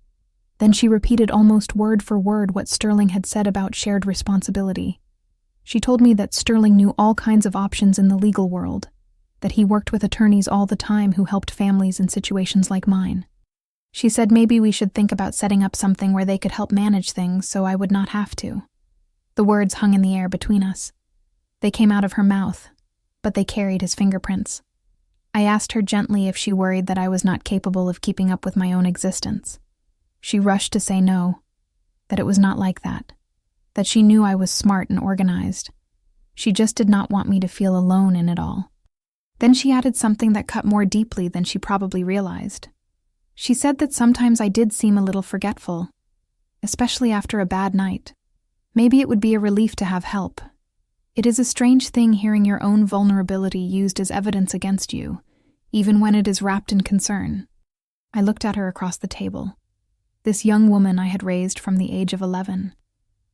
Then she repeated almost word for word what Sterling had said about shared responsibility. She told me that Sterling knew all kinds of options in the legal world, that he worked with attorneys all the time who helped families in situations like mine. She said maybe we should think about setting up something where they could help manage things so I would not have to. The words hung in the air between us. They came out of her mouth, but they carried his fingerprints. I asked her gently if she worried that I was not capable of keeping up with my own existence. She rushed to say no, that it was not like that she knew I was smart and organized. She just did not want me to feel alone in it all. Then she added something that cut more deeply than she probably realized. She said that sometimes I did seem a little forgetful, especially after a bad night. Maybe it would be a relief to have help. It is a strange thing hearing your own vulnerability used as evidence against you, even when it is wrapped in concern. I looked at her across the table. This young woman I had raised from the age of 11.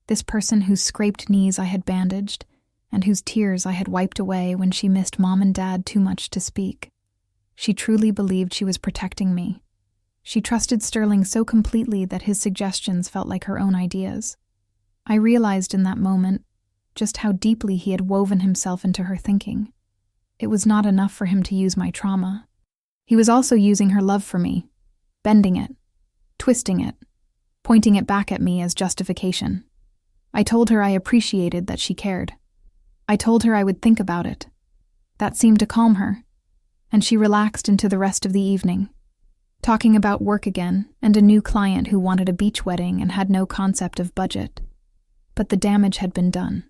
This person whose scraped knees I had bandaged, and whose tears I had wiped away when she missed Mom and Dad too much to speak. She truly believed she was protecting me. She trusted Sterling so completely that his suggestions felt like her own ideas. I realized in that moment just how deeply he had woven himself into her thinking. It was not enough for him to use my trauma. He was also using her love for me, bending it, twisting it, pointing it back at me as justification. I told her I appreciated that she cared. I told her I would think about it. That seemed to calm her, and she relaxed into the rest of the evening, talking about work again and a new client who wanted a beach wedding and had no concept of budget. But the damage had been done.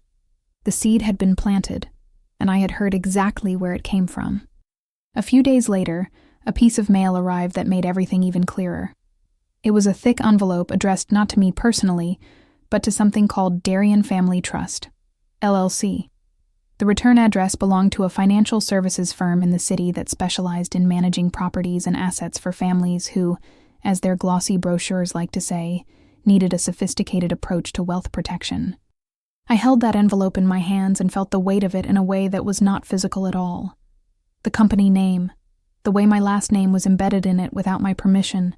The seed had been planted, and I had heard exactly where it came from. A few days later, a piece of mail arrived that made everything even clearer. It was a thick envelope addressed not to me personally, but to something called Darien Family Trust, LLC. The return address belonged to a financial services firm in the city that specialized in managing properties and assets for families who, as their glossy brochures like to say, needed a sophisticated approach to wealth protection. I held that envelope in my hands and felt the weight of it in a way that was not physical at all. The company name, the way my last name was embedded in it without my permission,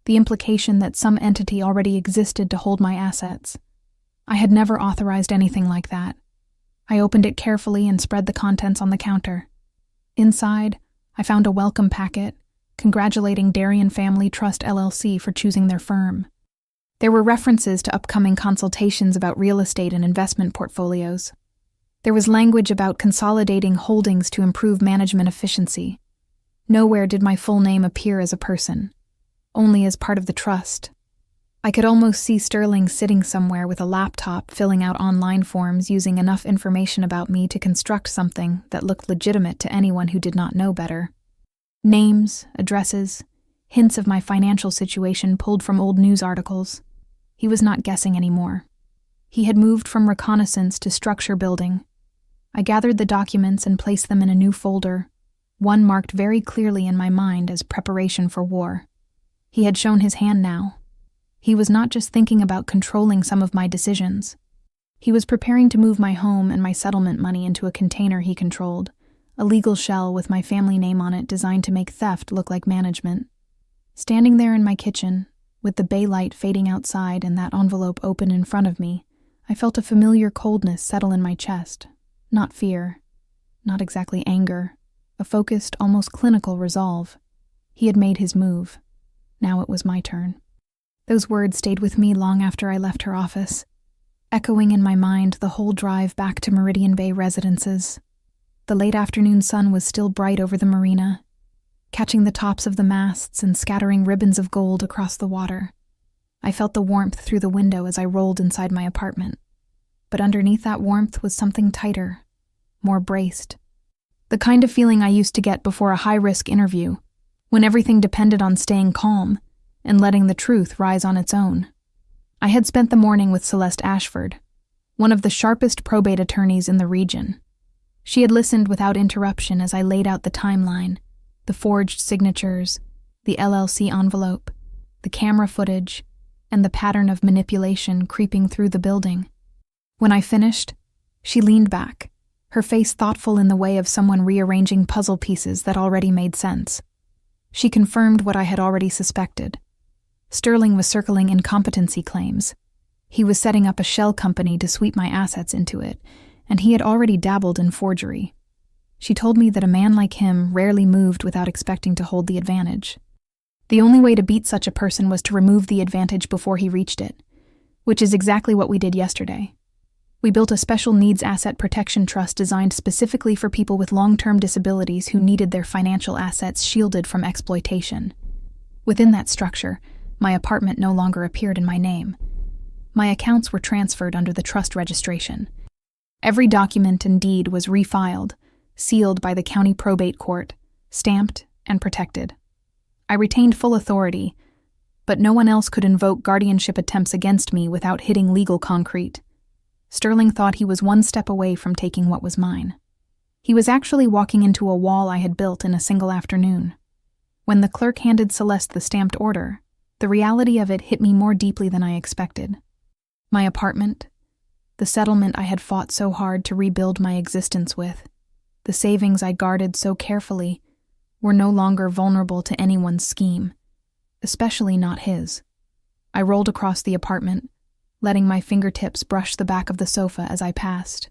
the implication that some entity already existed to hold my assets. I had never authorized anything like that. I opened it carefully and spread the contents on the counter. Inside, I found a welcome packet congratulating Darien Family Trust LLC for choosing their firm. There were references to upcoming consultations about real estate and investment portfolios. There was language about consolidating holdings to improve management efficiency. Nowhere did my full name appear as a person, only as part of the trust. I could almost see Sterling sitting somewhere with a laptop filling out online forms using enough information about me to construct something that looked legitimate to anyone who did not know better. Names, addresses, hints of my financial situation pulled from old news articles. He was not guessing anymore. He had moved from reconnaissance to structure building. I gathered the documents and placed them in a new folder, one marked very clearly in my mind as preparation for war. He had shown his hand now. He was not just thinking about controlling some of my decisions. He was preparing to move my home and my settlement money into a container he controlled, a legal shell with my family name on it designed to make theft look like management. Standing there in my kitchen, with the bay light fading outside and that envelope open in front of me, I felt a familiar coldness settle in my chest. Not fear, not exactly anger, a focused, almost clinical resolve. He had made his move. Now it was my turn. Those words stayed with me long after I left her office, echoing in my mind the whole drive back to Meridian Bay Residences. The late afternoon sun was still bright over the marina, catching the tops of the masts and scattering ribbons of gold across the water. I felt the warmth through the window as I rolled inside my apartment. But underneath that warmth was something tighter, more braced. The kind of feeling I used to get before a high-risk interview, when everything depended on staying calm and letting the truth rise on its own. I had spent the morning with Celeste Ashford, one of the sharpest probate attorneys in the region. She had listened without interruption as I laid out the timeline, the forged signatures, the LLC envelope, the camera footage, and the pattern of manipulation creeping through the building. When I finished, she leaned back, her face thoughtful in the way of someone rearranging puzzle pieces that already made sense. She confirmed what I had already suspected. Sterling was circling incompetency claims. He was setting up a shell company to sweep my assets into it, and he had already dabbled in forgery. She told me that a man like him rarely moved without expecting to hold the advantage. The only way to beat such a person was to remove the advantage before he reached it, which is exactly what we did yesterday. We built a special needs asset protection trust designed specifically for people with long-term disabilities who needed their financial assets shielded from exploitation. Within that structure, my apartment no longer appeared in my name. My accounts were transferred under the trust registration. Every document and deed was refiled, sealed by the county probate court, stamped and protected. I retained full authority, but no one else could invoke guardianship attempts against me without hitting legal concrete. Sterling thought he was one step away from taking what was mine. He was actually walking into a wall I had built in a single afternoon. When the clerk handed Celeste the stamped order, the reality of it hit me more deeply than I expected. My apartment, the settlement I had fought so hard to rebuild my existence with, the savings I guarded so carefully, were no longer vulnerable to anyone's scheme, especially not his. I rolled across the apartment, letting my fingertips brush the back of the sofa as I passed.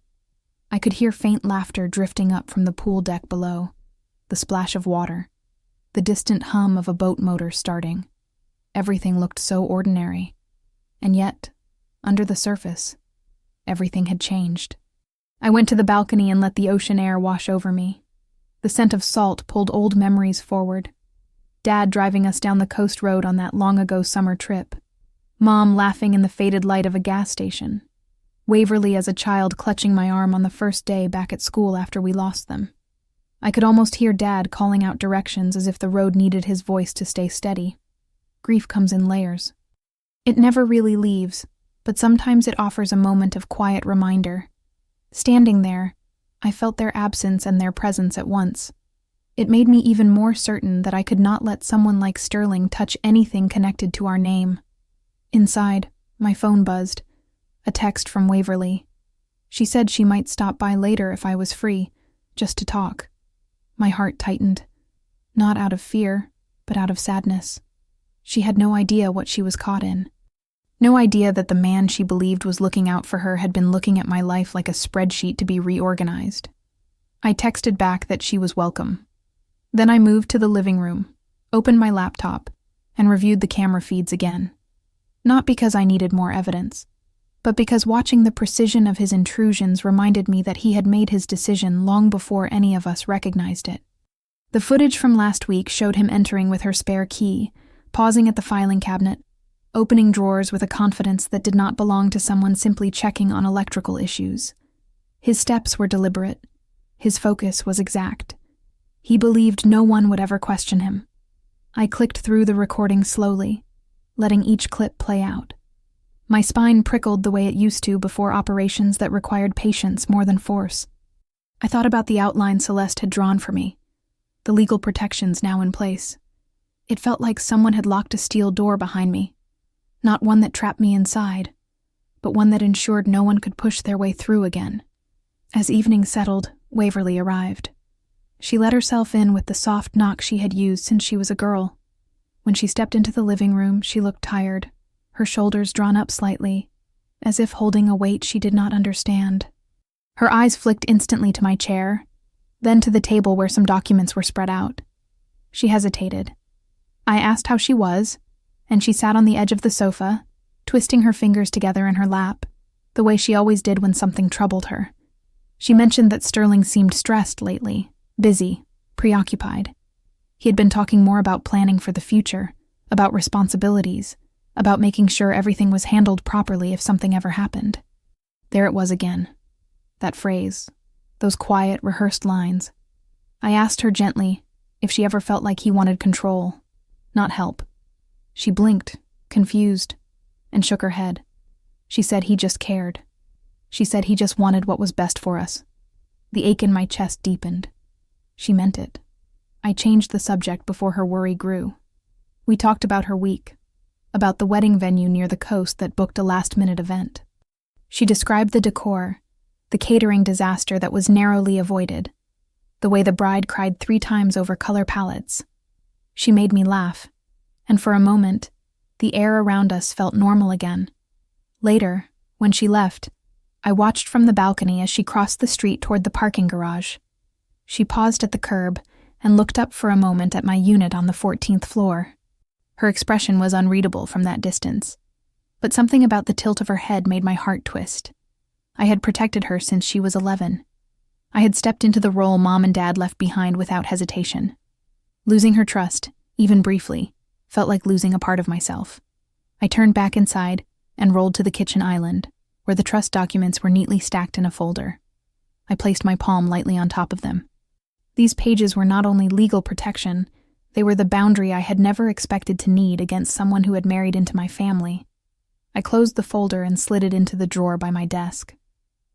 I could hear faint laughter drifting up from the pool deck below, the splash of water, the distant hum of a boat motor starting. Everything looked so ordinary, and yet, under the surface, everything had changed. I went to the balcony and let the ocean air wash over me. The scent of salt pulled old memories forward. Dad driving us down the coast road on that long-ago summer trip. Mom laughing in the faded light of a gas station. Waverly as a child clutching my arm on the first day back at school after we lost them. I could almost hear Dad calling out directions as if the road needed his voice to stay steady. Grief comes in layers. It never really leaves, but sometimes it offers a moment of quiet reminder. Standing there, I felt their absence and their presence at once. It made me even more certain that I could not let someone like Sterling touch anything connected to our name. Inside, my phone buzzed. A text from Waverly. She said she might stop by later if I was free, just to talk. My heart tightened. Not out of fear, but out of sadness. She had no idea what she was caught in. No idea that the man she believed was looking out for her had been looking at my life like a spreadsheet to be reorganized. I texted back that she was welcome. Then I moved to the living room, opened my laptop, and reviewed the camera feeds again. Not because I needed more evidence, but because watching the precision of his intrusions reminded me that he had made his decision long before any of us recognized it. The footage from last week showed him entering with her spare key, pausing at the filing cabinet, opening drawers with a confidence that did not belong to someone simply checking on electrical issues. His steps were deliberate. His focus was exact. He believed no one would ever question him. I clicked through the recording slowly, letting each clip play out. My spine prickled the way it used to before operations that required patience more than force. I thought about the outline Celeste had drawn for me, the legal protections now in place. It felt like someone had locked a steel door behind me, not one that trapped me inside, but one that ensured no one could push their way through again. As evening settled, Waverly arrived. She let herself in with the soft knock she had used since she was a girl. When she stepped into the living room, she looked tired, her shoulders drawn up slightly, as if holding a weight she did not understand. Her eyes flicked instantly to my chair, then to the table where some documents were spread out. She hesitated. I asked how she was, and she sat on the edge of the sofa, twisting her fingers together in her lap, the way she always did when something troubled her. She mentioned that Sterling seemed stressed lately, busy, preoccupied. He had been talking more about planning for the future, about responsibilities, about making sure everything was handled properly if something ever happened. There it was again. That phrase, those quiet, rehearsed lines. I asked her gently if she ever felt like he wanted control, not help. She blinked, confused, and shook her head. She said he just cared. She said he just wanted what was best for us. The ache in my chest deepened. She meant it. I changed the subject before her worry grew. We talked about her week, about the wedding venue near the coast that booked a last-minute event. She described the decor, the catering disaster that was narrowly avoided, the way the bride cried 3 times over color palettes. She made me laugh, and for a moment, the air around us felt normal again. Later, when she left, I watched from the balcony as she crossed the street toward the parking garage. She paused at the curb and looked up for a moment at my unit on the 14th floor. Her expression was unreadable from that distance, but something about the tilt of her head made my heart twist. I had protected her since she was 11. I had stepped into the role Mom and Dad left behind without hesitation. Losing her trust, even briefly, felt like losing a part of myself. I turned back inside and rolled to the kitchen island, where the trust documents were neatly stacked in a folder. I placed my palm lightly on top of them. These pages were not only legal protection, they were the boundary I had never expected to need against someone who had married into my family. I closed the folder and slid it into the drawer by my desk.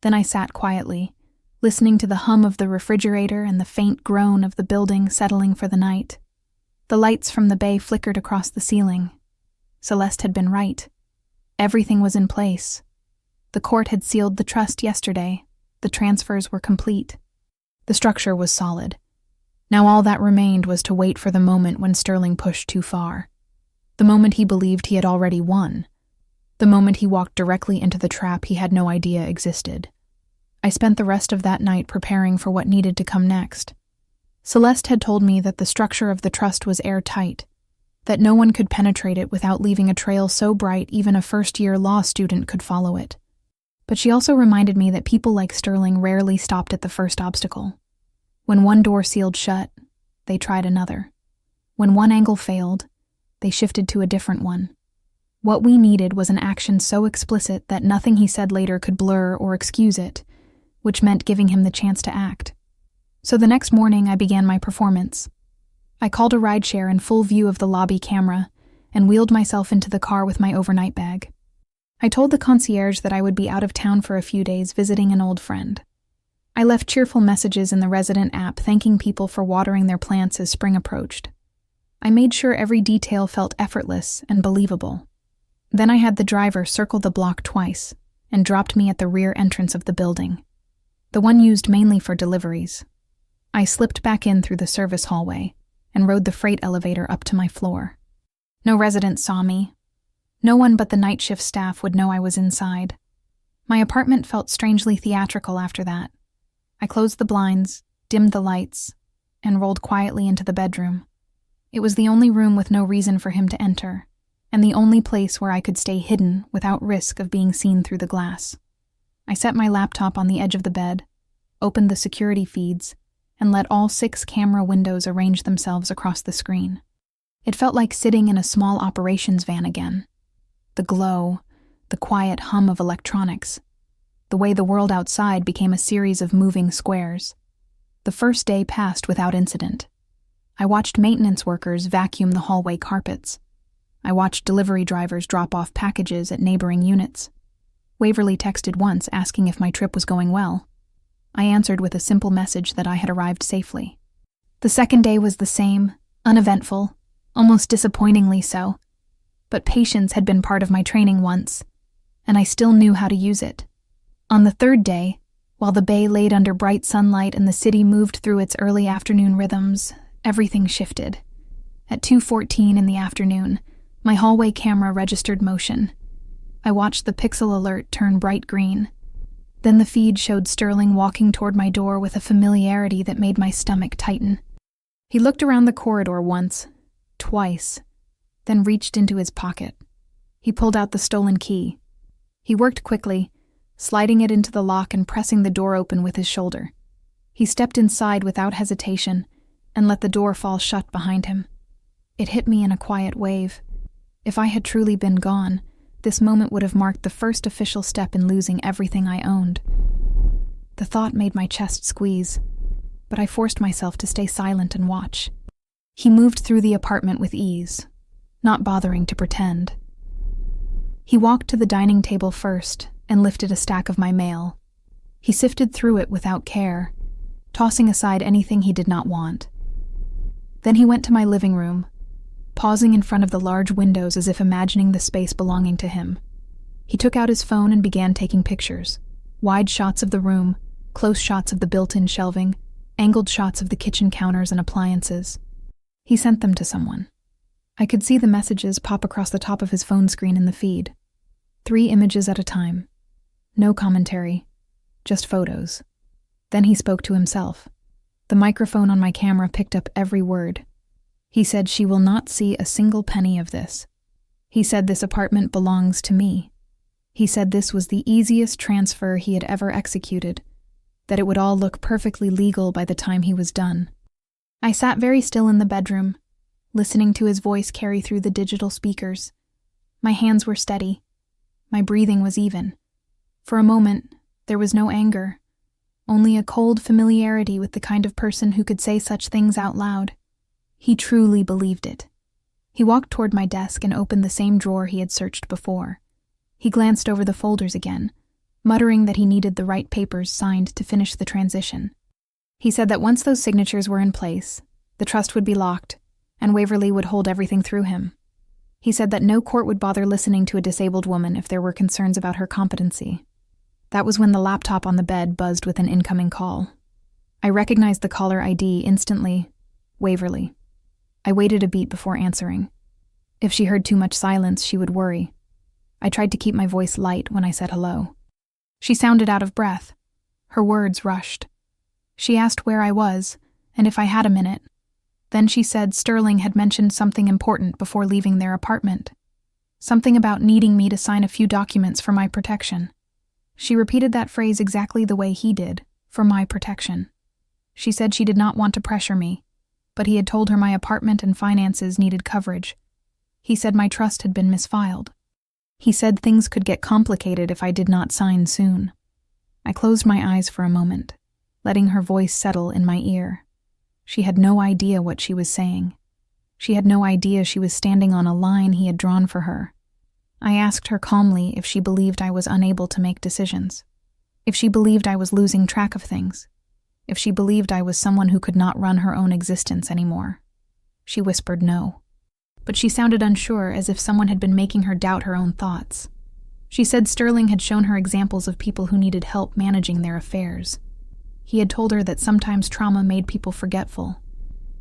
Then I sat quietly, listening to the hum of the refrigerator and the faint groan of the building settling for the night. The lights from the bay flickered across the ceiling. Celeste had been right. Everything was in place. The court had sealed the trust yesterday. The transfers were complete. The structure was solid. Now all that remained was to wait for the moment when Sterling pushed too far. The moment he believed he had already won. The moment he walked directly into the trap he had no idea existed. I spent the rest of that night preparing for what needed to come next. Celeste had told me that the structure of the trust was airtight, that no one could penetrate it without leaving a trail so bright even a first-year law student could follow it. But she also reminded me that people like Sterling rarely stopped at the first obstacle. When one door sealed shut, they tried another. When one angle failed, they shifted to a different one. What we needed was an action so explicit that nothing he said later could blur or excuse it, which meant giving him the chance to act. So the next morning I began my performance. I called a rideshare in full view of the lobby camera and wheeled myself into the car with my overnight bag. I told the concierge that I would be out of town for a few days visiting an old friend. I left cheerful messages in the resident app thanking people for watering their plants as spring approached. I made sure every detail felt effortless and believable. Then I had the driver circle the block twice and dropped me at the rear entrance of the building, the one used mainly for deliveries. I slipped back in through the service hallway and rode the freight elevator up to my floor. No residents saw me. No one but the night shift staff would know I was inside. My apartment felt strangely theatrical after that. I closed the blinds, dimmed the lights, and rolled quietly into the bedroom. It was the only room with no reason for him to enter, and the only place where I could stay hidden without risk of being seen through the glass. I set my laptop on the edge of the bed, opened the security feeds, and let all 6 camera windows arrange themselves across the screen. It felt like sitting in a small operations van again. The glow, the quiet hum of electronics, the way the world outside became a series of moving squares. The first day passed without incident. I watched maintenance workers vacuum the hallway carpets. I watched delivery drivers drop off packages at neighboring units. Waverly texted once asking if my trip was going well. I answered with a simple message that I had arrived safely. The second day was the same, uneventful, almost disappointingly so. But patience had been part of my training once, and I still knew how to use it. On the third day, while the bay laid under bright sunlight and the city moved through its early afternoon rhythms, everything shifted. At 2:14 in the afternoon, my hallway camera registered motion. I watched the pixel alert turn bright green. Then the feed showed Sterling walking toward my door with a familiarity that made my stomach tighten. He looked around the corridor once, twice, then reached into his pocket. He pulled out the stolen key. He worked quickly, sliding it into the lock and pressing the door open with his shoulder. He stepped inside without hesitation and let the door fall shut behind him. It hit me in a quiet wave. If I had truly been gone, this moment would have marked the first official step in losing everything I owned. The thought made my chest squeeze, but I forced myself to stay silent and watch. He moved through the apartment with ease, not bothering to pretend. He walked to the dining table first and lifted a stack of my mail. He sifted through it without care, tossing aside anything he did not want. Then he went to my living room, pausing in front of the large windows as if imagining the space belonging to him. He took out his phone and began taking pictures, wide shots of the room, close shots of the built-in shelving, angled shots of the kitchen counters and appliances. He sent them to someone. I could see the messages pop across the top of his phone screen in the feed. 3 images at a time. No commentary, just photos. Then he spoke to himself. The microphone on my camera picked up every word. He said, "She will not see a single penny of this." He said this apartment belongs to me. He said this was the easiest transfer he had ever executed, that it would all look perfectly legal by the time he was done. I sat very still in the bedroom, listening to his voice carry through the digital speakers. My hands were steady. My breathing was even. For a moment, there was no anger, only a cold familiarity with the kind of person who could say such things out loud. He truly believed it. He walked toward my desk and opened the same drawer he had searched before. He glanced over the folders again, muttering that he needed the right papers signed to finish the transition. He said that once those signatures were in place, the trust would be locked, and Waverly would hold everything through him. He said that no court would bother listening to a disabled woman if there were concerns about her competency. That was when the laptop on the bed buzzed with an incoming call. I recognized the caller ID instantly. Waverly. I waited a beat before answering. If she heard too much silence, she would worry. I tried to keep my voice light when I said hello. She sounded out of breath. Her words rushed. She asked where I was, and if I had a minute. Then she said Sterling had mentioned something important before leaving their apartment. Something about needing me to sign a few documents for my protection. She repeated that phrase exactly the way he did, for my protection. She said she did not want to pressure me, but he had told her my apartment and finances needed coverage. He said my trust had been misfiled. He said things could get complicated if I did not sign soon. I closed my eyes for a moment, letting her voice settle in my ear. She had no idea what she was saying. She had no idea she was standing on a line he had drawn for her. I asked her calmly if she believed I was unable to make decisions, if she believed I was losing track of things, if she believed I was someone who could not run her own existence anymore. She whispered no, but she sounded unsure, as if someone had been making her doubt her own thoughts. She said Sterling had shown her examples of people who needed help managing their affairs. He had told her that sometimes trauma made people forgetful.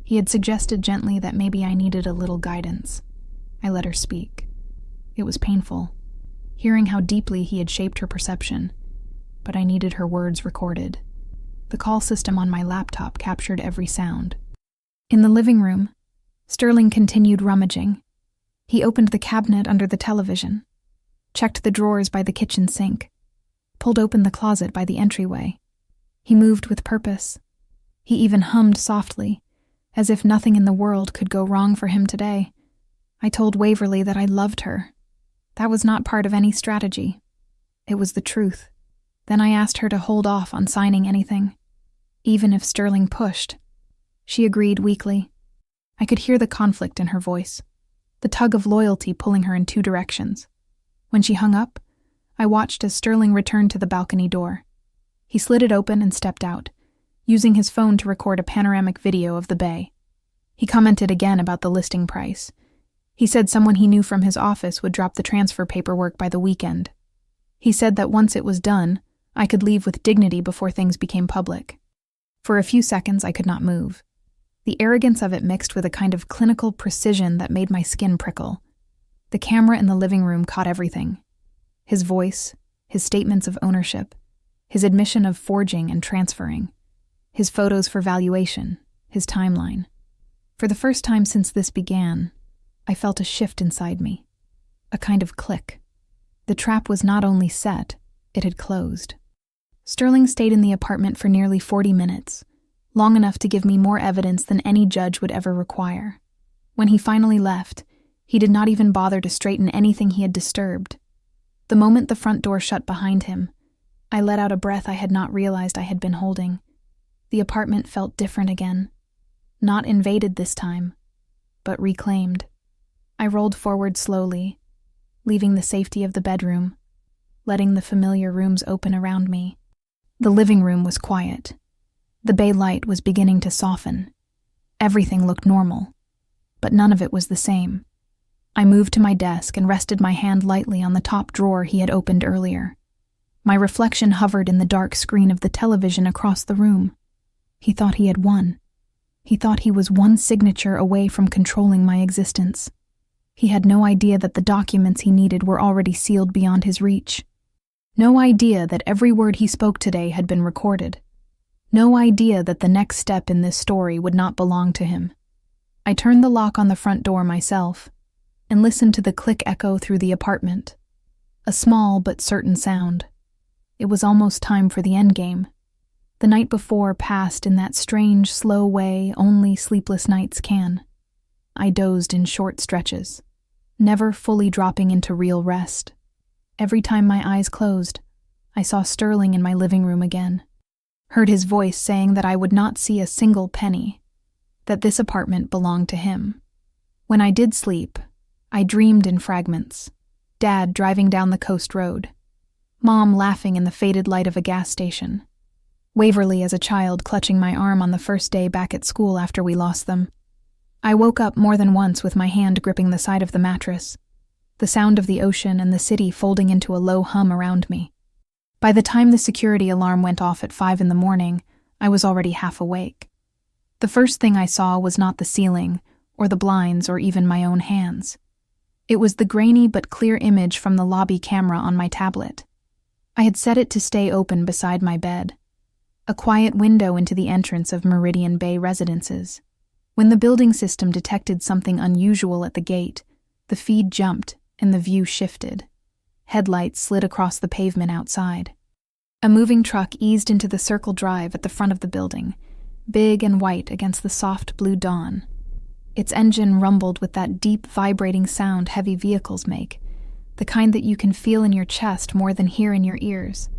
He had suggested gently that maybe I needed a little guidance. I let her speak. It was painful, hearing how deeply he had shaped her perception, but I needed her words recorded. The call system on my laptop captured every sound. In the living room, Sterling continued rummaging. He opened the cabinet under the television, checked the drawers by the kitchen sink, pulled open the closet by the entryway. He moved with purpose. He even hummed softly, as if nothing in the world could go wrong for him today. I told Waverly that I loved her. That was not part of any strategy. It was the truth. Then I asked her to hold off on signing anything, even if Sterling pushed. She agreed weakly. I could hear the conflict in her voice, the tug of loyalty pulling her in 2 directions. When she hung up, I watched as Sterling returned to the balcony door. He slid it open and stepped out, using his phone to record a panoramic video of the bay. He commented again about the listing price. He said someone he knew from his office would drop the transfer paperwork by the weekend. He said that once it was done, I could leave with dignity before things became public. For a few seconds, I could not move. The arrogance of it mixed with a kind of clinical precision that made my skin prickle. The camera in the living room caught everything. His voice, his statements of ownership, his admission of forging and transferring, his photos for valuation, his timeline. For the first time since this began, I felt a shift inside me, a kind of click. The trap was not only set, it had closed. Sterling stayed in the apartment for nearly 40 minutes, long enough to give me more evidence than any judge would ever require. When he finally left, He did not even bother to straighten anything he had disturbed. The moment the front door shut behind him, I let out a breath I had not realized I had been holding. The apartment felt different again. Not invaded this time, but reclaimed. I rolled forward slowly, leaving the safety of the bedroom, letting the familiar rooms open around me. The living room was quiet. The bay light was beginning to soften. Everything looked normal, but none of it was the same. I moved to my desk and rested my hand lightly on the top drawer he had opened earlier. My reflection hovered in the dark screen of the television across the room. He thought he had won. He thought he was one signature away from controlling my existence. He had no idea that the documents he needed were already sealed beyond his reach. No idea that every word he spoke today had been recorded. No idea that the next step in this story would not belong to him. I turned the lock on the front door myself and listened to the click echo through the apartment. A small but certain sound. It was almost time for the endgame. The night before passed in that strange, slow way only sleepless nights can. I dozed in short stretches, never fully dropping into real rest. Every time my eyes closed, I saw Sterling in my living room again. Heard his voice saying that I would not see a single penny, that this apartment belonged to him. When I did sleep, I dreamed in fragments. Dad driving down the coast road. Mom laughing in the faded light of a gas station. Waverly as a child clutching my arm on the first day back at school after we lost them. I woke up more than once with my hand gripping the side of the mattress, the sound of the ocean and the city folding into a low hum around me. By the time the security alarm went off at 5 a.m, I was already half awake. The first thing I saw was not the ceiling, or the blinds, or even my own hands. It was the grainy but clear image from the lobby camera on my tablet. I had set it to stay open beside my bed. A quiet window into the entrance of Meridian Bay residences. When the building system detected something unusual at the gate, the feed jumped and the view shifted. Headlights slid across the pavement outside. A moving truck eased into the circle drive at the front of the building, big and white against the soft blue dawn. Its engine rumbled with that deep, vibrating sound heavy vehicles make, the kind that you can feel in your chest more than hear in your ears.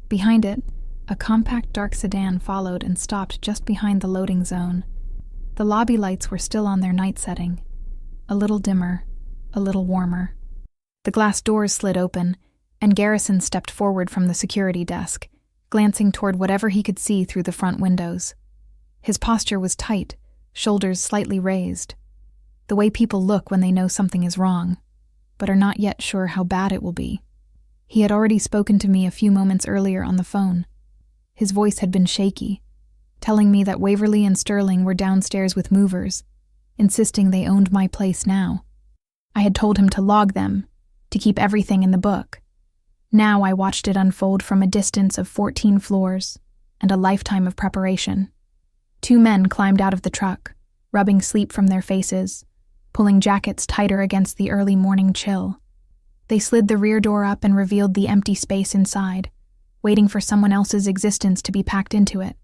Behind it, a compact dark sedan followed and stopped just behind the loading zone. The lobby lights were still on their night setting. A little dimmer, a little warmer. The glass doors slid open, and Garrison stepped forward from the security desk, glancing toward whatever he could see through the front windows. His posture was tight, shoulders slightly raised. The way people look when they know something is wrong, but are not yet sure how bad it will be. He had already spoken to me a few moments earlier on the phone. His voice had been shaky, telling me that Waverly and Sterling were downstairs with movers, insisting they owned my place now. I had told him to log them, to keep everything in the book. Now I watched it unfold from a distance of 14 floors and a lifetime of preparation. 2 men climbed out of the truck, rubbing sleep from their faces, pulling jackets tighter against the early morning chill. They slid the rear door up and revealed the empty space inside, waiting for someone else's existence to be packed into it.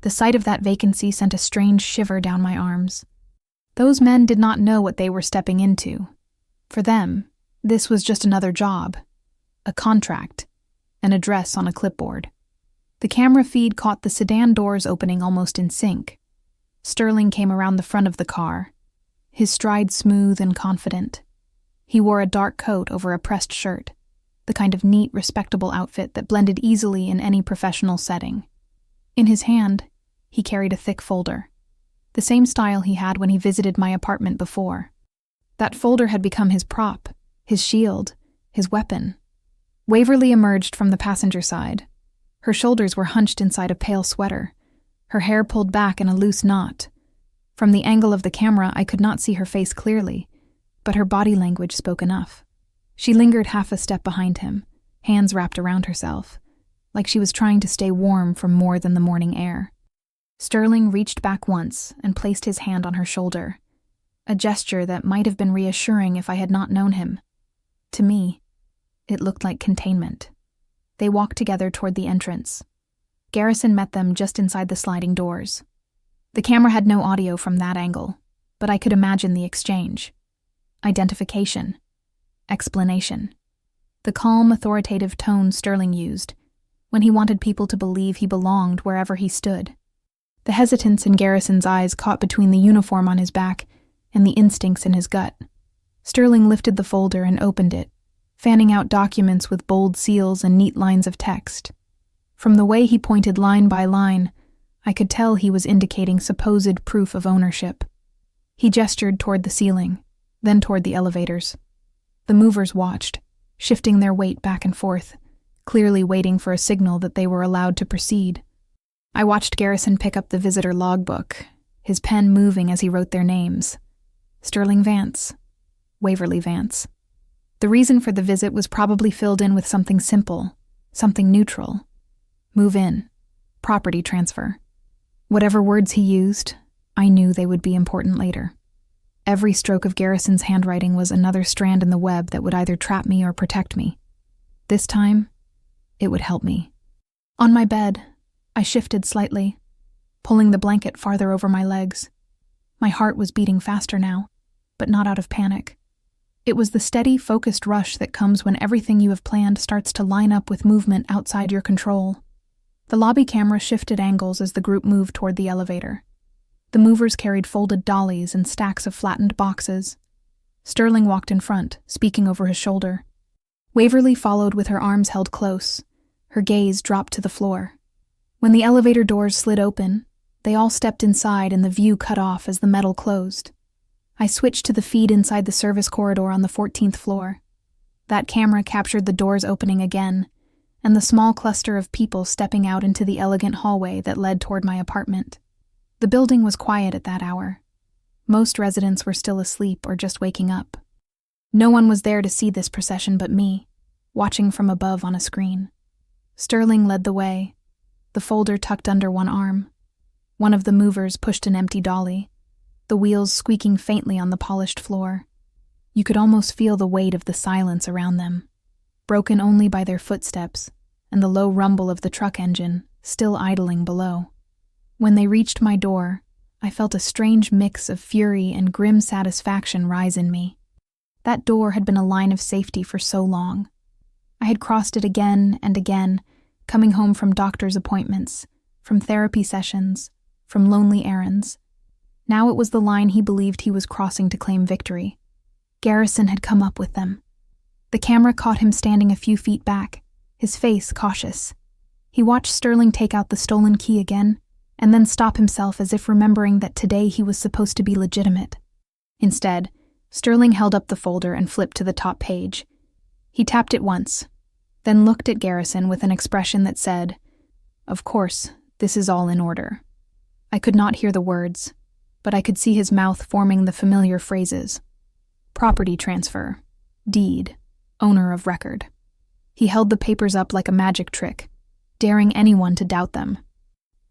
The sight of that vacancy sent a strange shiver down my arms. Those men did not know what they were stepping into. For them, this was just another job, a contract, an address on a clipboard. The camera feed caught the sedan doors opening almost in sync. Sterling came around the front of the car, his stride smooth and confident. He wore a dark coat over a pressed shirt, the kind of neat, respectable outfit that blended easily in any professional setting. In his hand, he carried a thick folder, the same style he had when he visited my apartment before. That folder had become his prop, his shield, his weapon. Waverly emerged from the passenger side. Her shoulders were hunched inside a pale sweater, her hair pulled back in a loose knot. From the angle of the camera, I could not see her face clearly, but her body language spoke enough. She lingered half a step behind him, hands wrapped around herself, like she was trying to stay warm from more than the morning air. Sterling reached back once and placed his hand on her shoulder, a gesture that might have been reassuring if I had not known him. To me, it looked like containment. They walked together toward the entrance. Garrison met them just inside the sliding doors. The camera had no audio from that angle, but I could imagine the exchange. identification, explanation. The calm, authoritative tone Sterling used when he wanted people to believe he belonged wherever he stood. The hesitance in Garrison's eyes caught between the uniform on his back and the instincts in his gut. Sterling lifted the folder and opened it, fanning out documents with bold seals and neat lines of text. From the way he pointed line by line, I could tell he was indicating supposed proof of ownership. He gestured toward the ceiling, then toward the elevators. The movers watched, shifting their weight back and forth, clearly waiting for a signal that they were allowed to proceed. I watched Garrison pick up the visitor logbook, his pen moving as he wrote their names. Sterling Vance, Waverly Vance. The reason for the visit was probably filled in with something simple, something neutral. Move in, property transfer. Whatever words he used, I knew they would be important later. Every stroke of Garrison's handwriting was another strand in the web that would either trap me or protect me. This time, it would help me. On my bed, I shifted slightly, pulling the blanket farther over my legs. My heart was beating faster now, but not out of panic. It was the steady, focused rush that comes when everything you have planned starts to line up with movement outside your control. The lobby camera shifted angles as the group moved toward the elevator. The movers carried folded dollies and stacks of flattened boxes. Sterling walked in front, speaking over his shoulder. Waverly followed with her arms held close. Her gaze dropped to the floor. When the elevator doors slid open, they all stepped inside and the view cut off as the metal closed. I switched to the feed inside the service corridor on the 14th floor. That camera captured the doors opening again, and the small cluster of people stepping out into the elegant hallway that led toward my apartment. The building was quiet at that hour. Most residents were still asleep or just waking up. No one was there to see this procession but me, watching from above on a screen. Sterling led the way, the folder tucked under one arm. One of the movers pushed an empty dolly, the wheels squeaking faintly on the polished floor. You could almost feel the weight of the silence around them, broken only by their footsteps and the low rumble of the truck engine, still idling below. When they reached my door, I felt a strange mix of fury and grim satisfaction rise in me. That door had been a line of safety for so long. I had crossed it again and again, coming home from doctor's appointments, from therapy sessions, from lonely errands. Now it was the line he believed he was crossing to claim victory. Garrison had come up with them. The camera caught him standing a few feet back, his face cautious. He watched Sterling take out the stolen key again, and then stop himself as if remembering that today he was supposed to be legitimate. Instead, Sterling held up the folder and flipped to the top page. He tapped it once, then looked at Garrison with an expression that said, "Of course, this is all in order." I could not hear the words, but I could see his mouth forming the familiar phrases. Property transfer, deed, owner of record. He held the papers up like a magic trick, daring anyone to doubt them.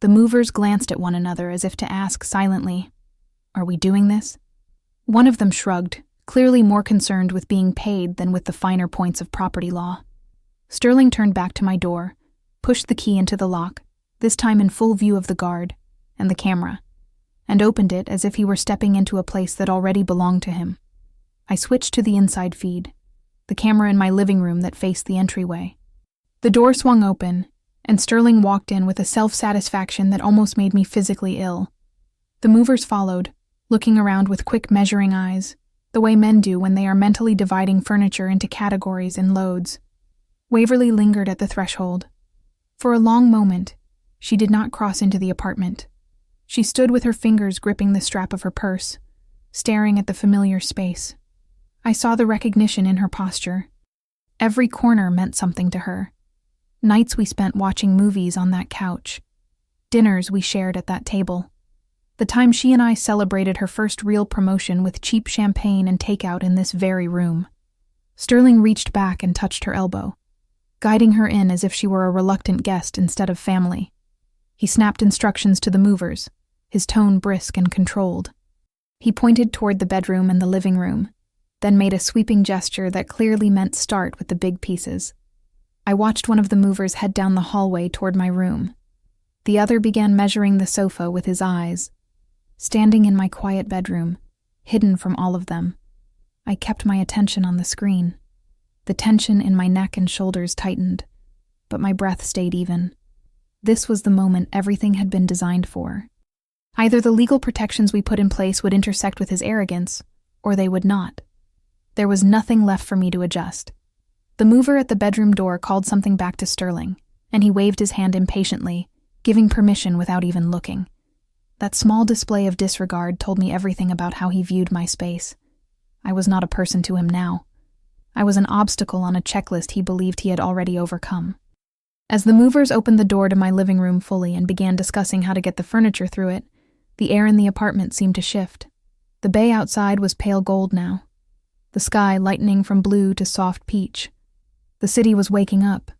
The movers glanced at one another as if to ask silently, "Are we doing this?" One of them shrugged, clearly more concerned with being paid than with the finer points of property law. Sterling turned back to my door, pushed the key into the lock, this time in full view of the guard and the camera, and opened it as if he were stepping into a place that already belonged to him. I switched to the inside feed, the camera in my living room that faced the entryway. The door swung open, and Sterling walked in with a self-satisfaction that almost made me physically ill. The movers followed, looking around with quick measuring eyes, the way men do when they are mentally dividing furniture into categories and loads. Waverly lingered at the threshold. For a long moment, she did not cross into the apartment. She stood with her fingers gripping the strap of her purse, staring at the familiar space. I saw the recognition in her posture. Every corner meant something to her. Nights we spent watching movies on that couch. Dinners we shared at that table. The time she and I celebrated her first real promotion with cheap champagne and takeout in this very room. Sterling reached back and touched her elbow, guiding her in as if she were a reluctant guest instead of family. He snapped instructions to the movers, his tone brisk and controlled. He pointed toward the bedroom and the living room, then made a sweeping gesture that clearly meant start with the big pieces. I watched one of the movers head down the hallway toward my room. The other began measuring the sofa with his eyes. Standing in my quiet bedroom, hidden from all of them, I kept my attention on the screen. The tension in my neck and shoulders tightened, but my breath stayed even. This was the moment everything had been designed for. Either the legal protections we put in place would intersect with his arrogance, or they would not. There was nothing left for me to adjust. The mover at the bedroom door called something back to Sterling, and he waved his hand impatiently, giving permission without even looking. That small display of disregard told me everything about how he viewed my space. I was not a person to him now. I was an obstacle on a checklist he believed he had already overcome. As the movers opened the door to my living room fully and began discussing how to get the furniture through it, the air in the apartment seemed to shift. The bay outside was pale gold now, the sky lightening from blue to soft peach. The city was waking up,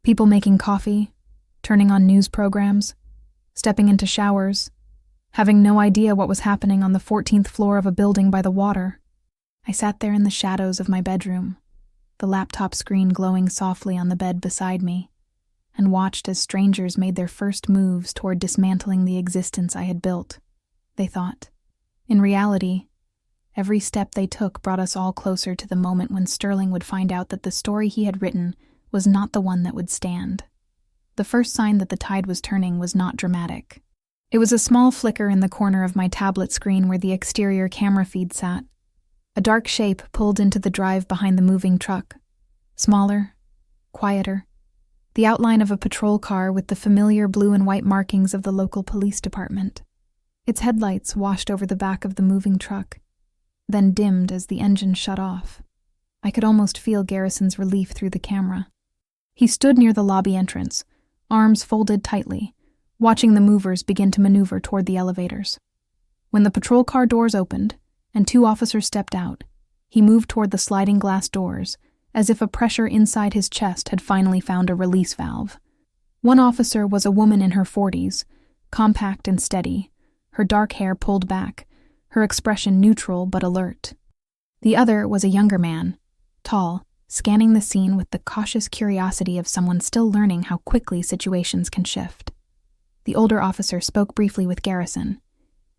people making coffee, turning on news programs, stepping into showers, having no idea what was happening on the 14th floor of a building by the water. I sat there in the shadows of my bedroom, the laptop screen glowing softly on the bed beside me, and watched as strangers made their first moves toward dismantling the existence I had built, they thought. In reality, every step they took brought us all closer to the moment when Sterling would find out that the story he had written was not the one that would stand. The first sign that the tide was turning was not dramatic. It was a small flicker in the corner of my tablet screen where the exterior camera feed sat. A dark shape pulled into the drive behind the moving truck. Smaller, quieter. The outline of a patrol car with the familiar blue and white markings of the local police department. Its headlights washed over the back of the moving truck, then dimmed as the engine shut off. I could almost feel Garrison's relief through the camera. He stood near the lobby entrance, arms folded tightly, watching the movers begin to maneuver toward the elevators. When the patrol car doors opened and 2 officers stepped out, he moved toward the sliding glass doors, as if a pressure inside his chest had finally found a release valve. One officer was a woman in her 40s, compact and steady, her dark hair pulled back, her expression neutral but alert. The other was a younger man, tall, scanning the scene with the cautious curiosity of someone still learning how quickly situations can shift. The older officer spoke briefly with Garrison.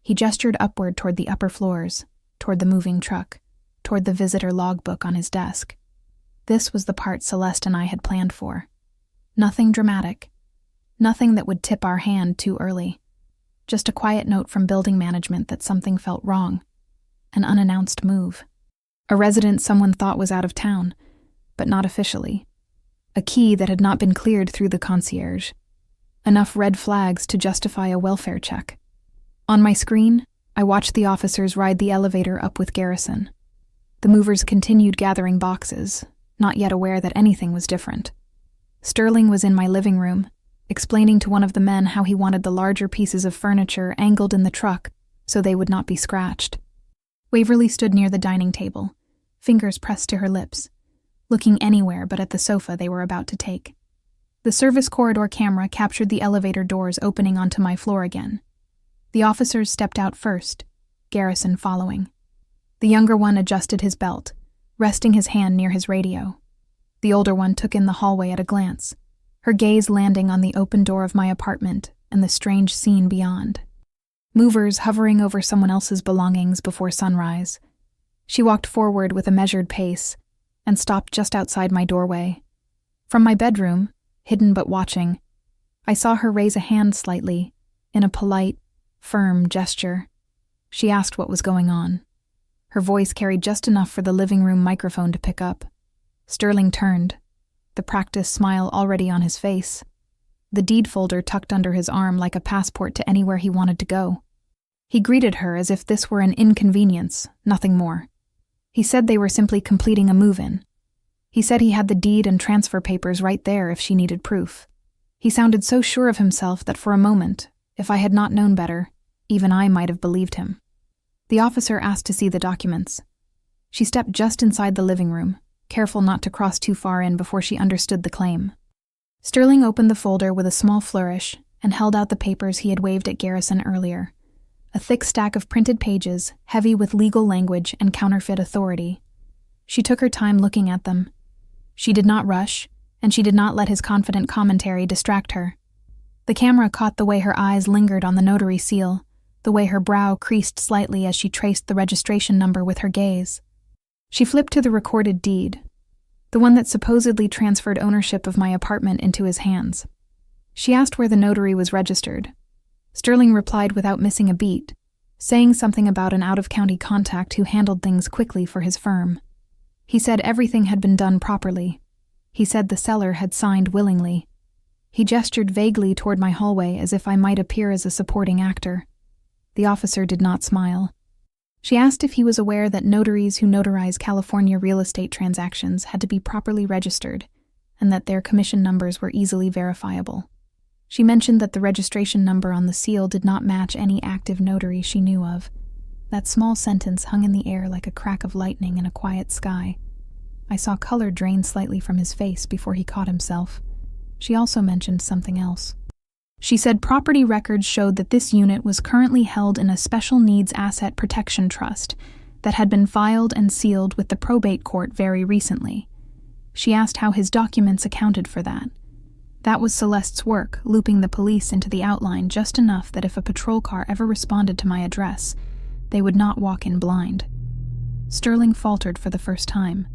He gestured upward toward the upper floors, toward the moving truck, toward the visitor logbook on his desk. This was the part Celeste and I had planned for. Nothing dramatic. Nothing that would tip our hand too early. Just a quiet note from building management that something felt wrong. An unannounced move. A resident someone thought was out of town, but not officially. A key that had not been cleared through the concierge. Enough red flags to justify a welfare check. On my screen, I watched the officers ride the elevator up with Garrison. The movers continued gathering boxes, not yet aware that anything was different. Sterling was in my living room, explaining to one of the men how he wanted the larger pieces of furniture angled in the truck so they would not be scratched. Waverly stood near the dining table, fingers pressed to her lips, looking anywhere but at the sofa they were about to take. The service corridor camera captured the elevator doors opening onto my floor again. The officers stepped out first, Garrison following. The younger one adjusted his belt, resting his hand near his radio. The older one took in the hallway at a glance, her gaze landing on the open door of my apartment and the strange scene beyond. Movers hovering over someone else's belongings before sunrise. She walked forward with a measured pace and stopped just outside my doorway. From my bedroom, hidden but watching, I saw her raise a hand slightly, in a polite, firm gesture. She asked what was going on. Her voice carried just enough for the living room microphone to pick up. Sterling turned, the practiced smile already on his face, the deed folder tucked under his arm like a passport to anywhere he wanted to go. He greeted her as if this were an inconvenience, nothing more. He said they were simply completing a move-in. He said he had the deed and transfer papers right there if she needed proof. He sounded so sure of himself that for a moment, if I had not known better, even I might have believed him. The officer asked to see the documents. She stepped just inside the living room, careful not to cross too far in before she understood the claim. Sterling opened the folder with a small flourish and held out the papers he had waved at Garrison earlier. A thick stack of printed pages, heavy with legal language and counterfeit authority. She took her time looking at them. She did not rush, and she did not let his confident commentary distract her. The camera caught the way her eyes lingered on the notary seal, the way her brow creased slightly as she traced the registration number with her gaze. She flipped to the recorded deed, the one that supposedly transferred ownership of my apartment into his hands. She asked where the notary was registered. Sterling replied without missing a beat, saying something about an out-of-county contact who handled things quickly for his firm. He said everything had been done properly. He said the seller had signed willingly. He gestured vaguely toward my hallway as if I might appear as a supporting actor. The officer did not smile. She asked if he was aware that notaries who notarize California real estate transactions had to be properly registered and that their commission numbers were easily verifiable. She mentioned that the registration number on the seal did not match any active notary she knew of. That small sentence hung in the air like a crack of lightning in a quiet sky. I saw color drain slightly from his face before he caught himself. She also mentioned something else. She said property records showed that this unit was currently held in a special needs asset protection trust that had been filed and sealed with the probate court very recently. She asked how his documents accounted for that. That was Celeste's work, looping the police into the outline just enough that if a patrol car ever responded to my address, they would not walk in blind. Sterling faltered for the first time.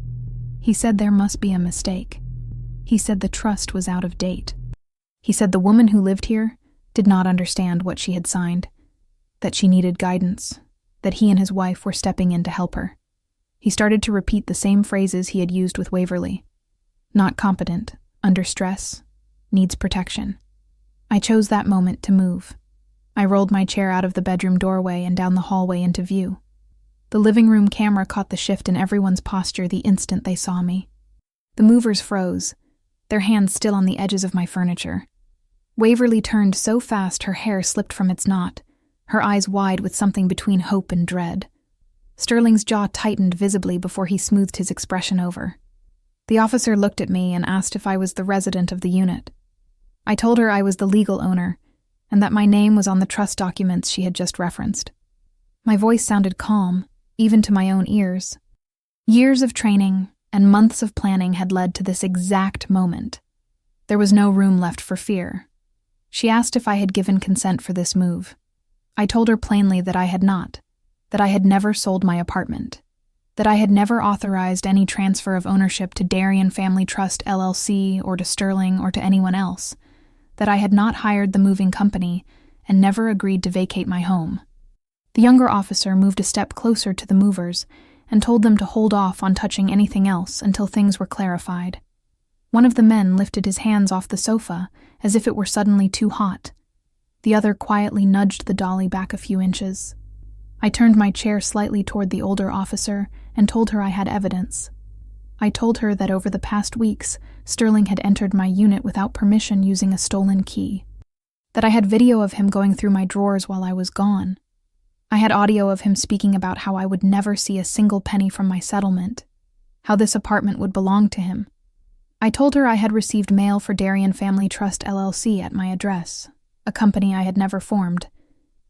He said there must be a mistake. He said the trust was out of date. He said the woman who lived here did not understand what she had signed, that she needed guidance, that he and his wife were stepping in to help her. He started to repeat the same phrases he had used with Waverly. Not competent, under stress, needs protection. I chose that moment to move. I rolled my chair out of the bedroom doorway and down the hallway into view. The living room camera caught the shift in everyone's posture the instant they saw me. The movers froze, their hands still on the edges of my furniture. Waverly turned so fast her hair slipped from its knot, her eyes wide with something between hope and dread. Sterling's jaw tightened visibly before he smoothed his expression over. The officer looked at me and asked if I was the resident of the unit. I told her I was the legal owner, and that my name was on the trust documents she had just referenced. My voice sounded calm, even to my own ears. Years of training and months of planning had led to this exact moment. There was no room left for fear. She asked if I had given consent for this move. I told her plainly that I had not, that I had never sold my apartment, that I had never authorized any transfer of ownership to Darien Family Trust LLC or to Sterling or to anyone else, that I had not hired the moving company and never agreed to vacate my home. The younger officer moved a step closer to the movers and told them to hold off on touching anything else until things were clarified. One of the men lifted his hands off the sofa as if it were suddenly too hot. The other quietly nudged the dolly back a few inches. I turned my chair slightly toward the older officer and told her I had evidence. I told her that over the past weeks, Sterling had entered my unit without permission using a stolen key. That I had video of him going through my drawers while I was gone. I had audio of him speaking about how I would never see a single penny from my settlement, how this apartment would belong to him. I told her I had received mail for Darien Family Trust LLC at my address, a company I had never formed,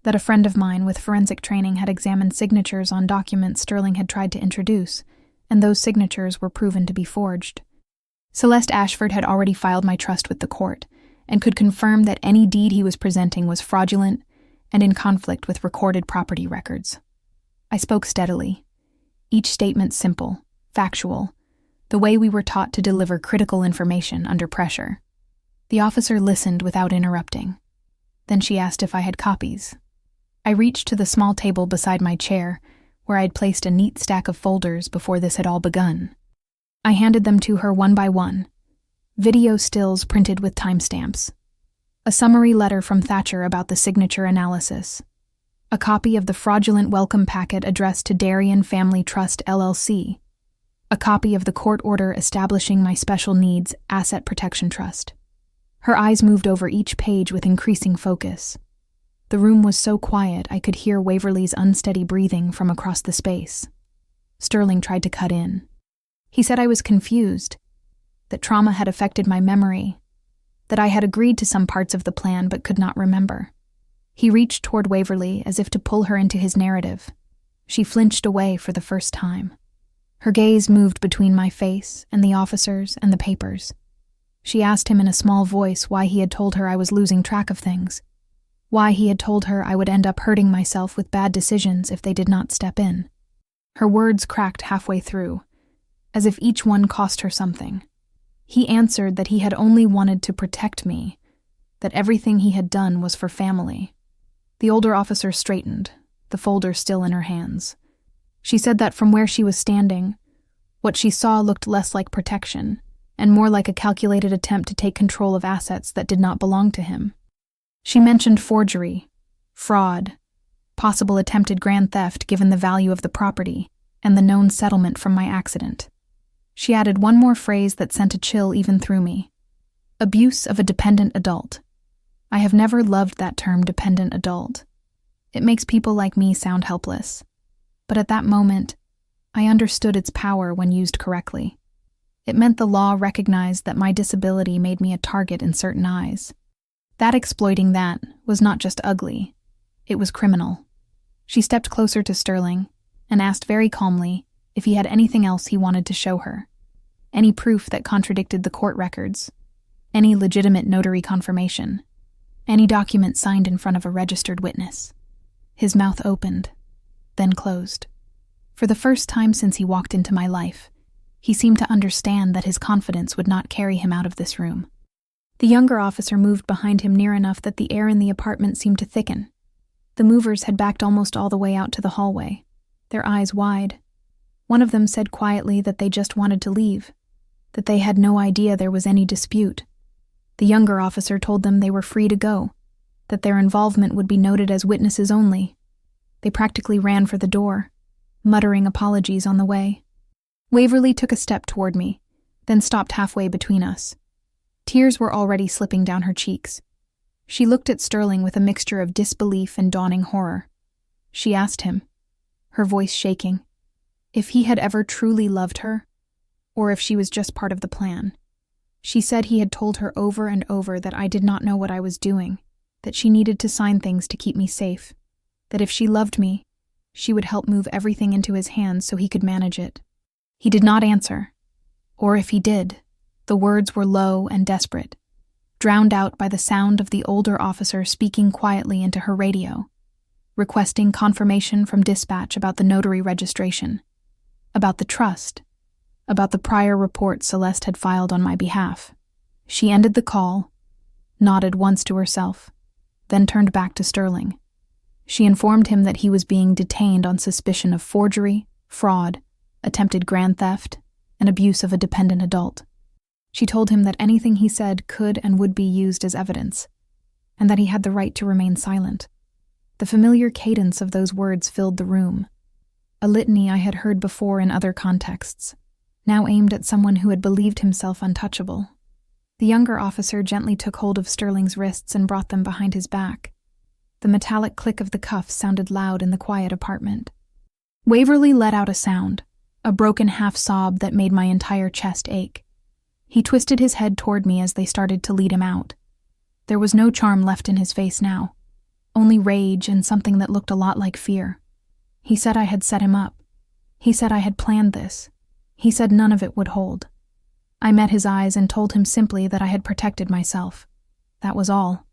that a friend of mine with forensic training had examined signatures on documents Sterling had tried to introduce, and those signatures were proven to be forged. Celeste Ashford had already filed my trust with the court, and could confirm that any deed he was presenting was fraudulent and in conflict with recorded property records. I spoke steadily, each statement simple, factual, the way we were taught to deliver critical information under pressure. The officer listened without interrupting. Then she asked if I had copies. I reached to the small table beside my chair, where I had placed a neat stack of folders before this had all begun. I handed them to her one by one, video stills printed with timestamps, a summary letter from Thatcher about the signature analysis, a copy of the fraudulent welcome packet addressed to Darien Family Trust LLC, a copy of the court order establishing my special needs asset protection trust. Her eyes moved over each page with increasing focus. The room was so quiet I could hear Waverly's unsteady breathing from across the space. Sterling tried to cut in. He said I was confused, that trauma had affected my memory, that I had agreed to some parts of the plan but could not remember. He reached toward Waverly as if to pull her into his narrative. She flinched away for the first time. Her gaze moved between my face and the officers and the papers. She asked him in a small voice why he had told her I was losing track of things, why he had told her I would end up hurting myself with bad decisions if they did not step in. Her words cracked halfway through, as if each one cost her something. He answered that he had only wanted to protect me, that everything he had done was for family. The older officer straightened, the folder still in her hands. She said that from where she was standing, what she saw looked less like protection and more like a calculated attempt to take control of assets that did not belong to him. She mentioned forgery, fraud, possible attempted grand theft given the value of the property, and the known settlement from my accident. She added one more phrase that sent a chill even through me. Abuse of a dependent adult. I have never loved that term, dependent adult. It makes people like me sound helpless. But at that moment, I understood its power when used correctly. It meant the law recognized that my disability made me a target in certain eyes. That exploiting that was not just ugly, it was criminal. She stepped closer to Sterling and asked very calmly if he had anything else he wanted to show her. Any proof that contradicted the court records. Any legitimate notary confirmation. Any document signed in front of a registered witness. His mouth opened, then closed. For the first time since he walked into my life, he seemed to understand that his confidence would not carry him out of this room. The younger officer moved behind him near enough that the air in the apartment seemed to thicken. The movers had backed almost all the way out to the hallway, their eyes wide. One of them said quietly that they just wanted to leave, that they had no idea there was any dispute. The younger officer told them they were free to go, that their involvement would be noted as witnesses only. They practically ran for the door, muttering apologies on the way. Waverly took a step toward me, then stopped halfway between us. Tears were already slipping down her cheeks. She looked at Sterling with a mixture of disbelief and dawning horror. She asked him, her voice shaking, if he had ever truly loved her, or if she was just part of the plan. She said he had told her over and over that I did not know what I was doing, that she needed to sign things to keep me safe, that if she loved me, she would help move everything into his hands so he could manage it. He did not answer, or if he did, the words were low and desperate, drowned out by the sound of the older officer speaking quietly into her radio, requesting confirmation from dispatch about the notary registration, about the trust, about the prior report Celeste had filed on my behalf. She ended the call, nodded once to herself, then turned back to Sterling. She informed him that he was being detained on suspicion of forgery, fraud, attempted grand theft, and abuse of a dependent adult. She told him that anything he said could and would be used as evidence, and that he had the right to remain silent. The familiar cadence of those words filled the room, a litany I had heard before in other contexts, now aimed at someone who had believed himself untouchable. The younger officer gently took hold of Sterling's wrists and brought them behind his back. The metallic click of the cuffs sounded loud in the quiet apartment. Waverly let out a sound, a broken half-sob that made my entire chest ache. He twisted his head toward me as they started to lead him out. There was no charm left in his face now, only rage and something that looked a lot like fear. He said I had set him up. He said I had planned this. He said none of it would hold. I met his eyes and told him simply that I had protected myself. That was all.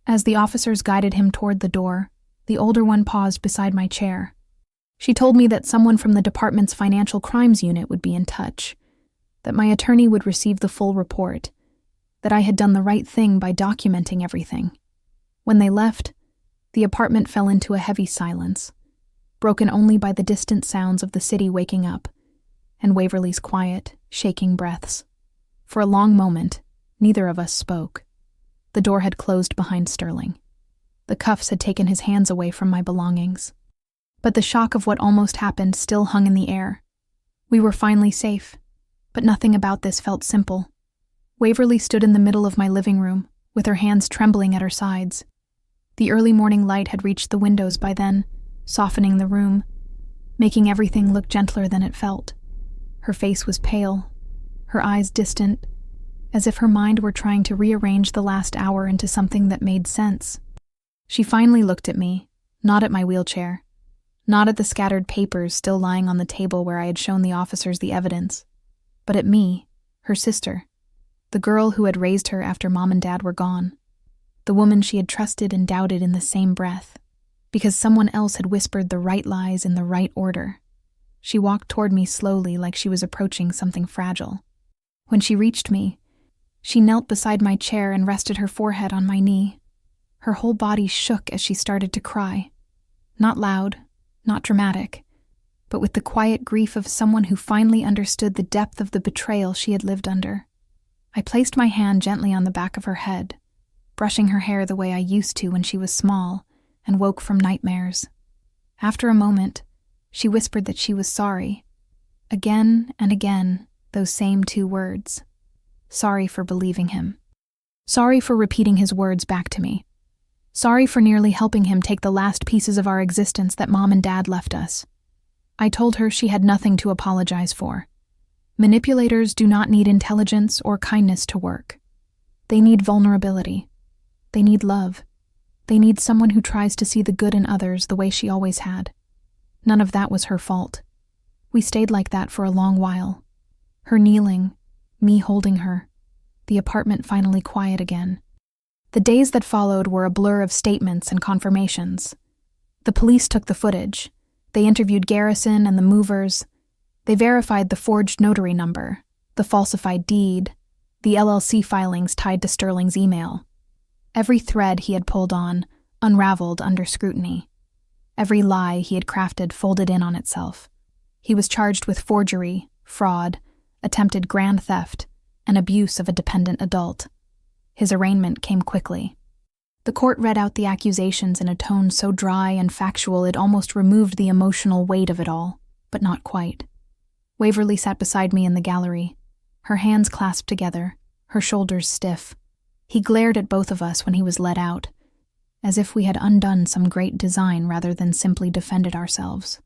As the officers guided him toward the door, the older one paused beside my chair. She told me that someone from the department's financial crimes unit would be in touch, that my attorney would receive the full report, that I had done the right thing by documenting everything. When they left, the apartment fell into a heavy silence, broken only by the distant sounds of the city waking up, and Waverly's quiet, shaking breaths. For a long moment, neither of us spoke. The door had closed behind Sterling. The cuffs had taken his hands away from my belongings. But the shock of what almost happened still hung in the air. We were finally safe, but nothing about this felt simple. Waverly stood in the middle of my living room, with her hands trembling at her sides. The early morning light had reached the windows by then, softening the room, making everything look gentler than it felt. Her face was pale, her eyes distant, as if her mind were trying to rearrange the last hour into something that made sense. She finally looked at me, not at my wheelchair, not at the scattered papers still lying on the table where I had shown the officers the evidence, but at me, her sister, the girl who had raised her after Mom and Dad were gone, the woman she had trusted and doubted in the same breath, because someone else had whispered the right lies in the right order. She walked toward me slowly like she was approaching something fragile. When she reached me, she knelt beside my chair and rested her forehead on my knee. Her whole body shook as she started to cry. Not loud, not dramatic, but with the quiet grief of someone who finally understood the depth of the betrayal she had lived under. I placed my hand gently on the back of her head, brushing her hair the way I used to when she was small and woke from nightmares. After a moment, she whispered that she was sorry. Again and again, those same 2 words. Sorry for believing him. Sorry for repeating his words back to me. Sorry for nearly helping him take the last pieces of our existence that Mom and Dad left us. I told her she had nothing to apologize for. Manipulators do not need intelligence or kindness to work. They need vulnerability. They need love. They need someone who tries to see the good in others the way she always had. None of that was her fault. We stayed like that for a long while. Her kneeling, me holding her, the apartment finally quiet again. The days that followed were a blur of statements and confirmations. The police took the footage. They interviewed Garrison and the movers. They verified the forged notary number, the falsified deed, the LLC filings tied to Sterling's email. Every thread he had pulled on unraveled under scrutiny. Every lie he had crafted folded in on itself. He was charged with forgery, fraud, attempted grand theft, and abuse of a dependent adult. His arraignment came quickly. The court read out the accusations in a tone so dry and factual it almost removed the emotional weight of it all, but not quite. Waverly sat beside me in the gallery, her hands clasped together, her shoulders stiff. He glared at both of us when he was let out, as if we had undone some great design rather than simply defended ourselves.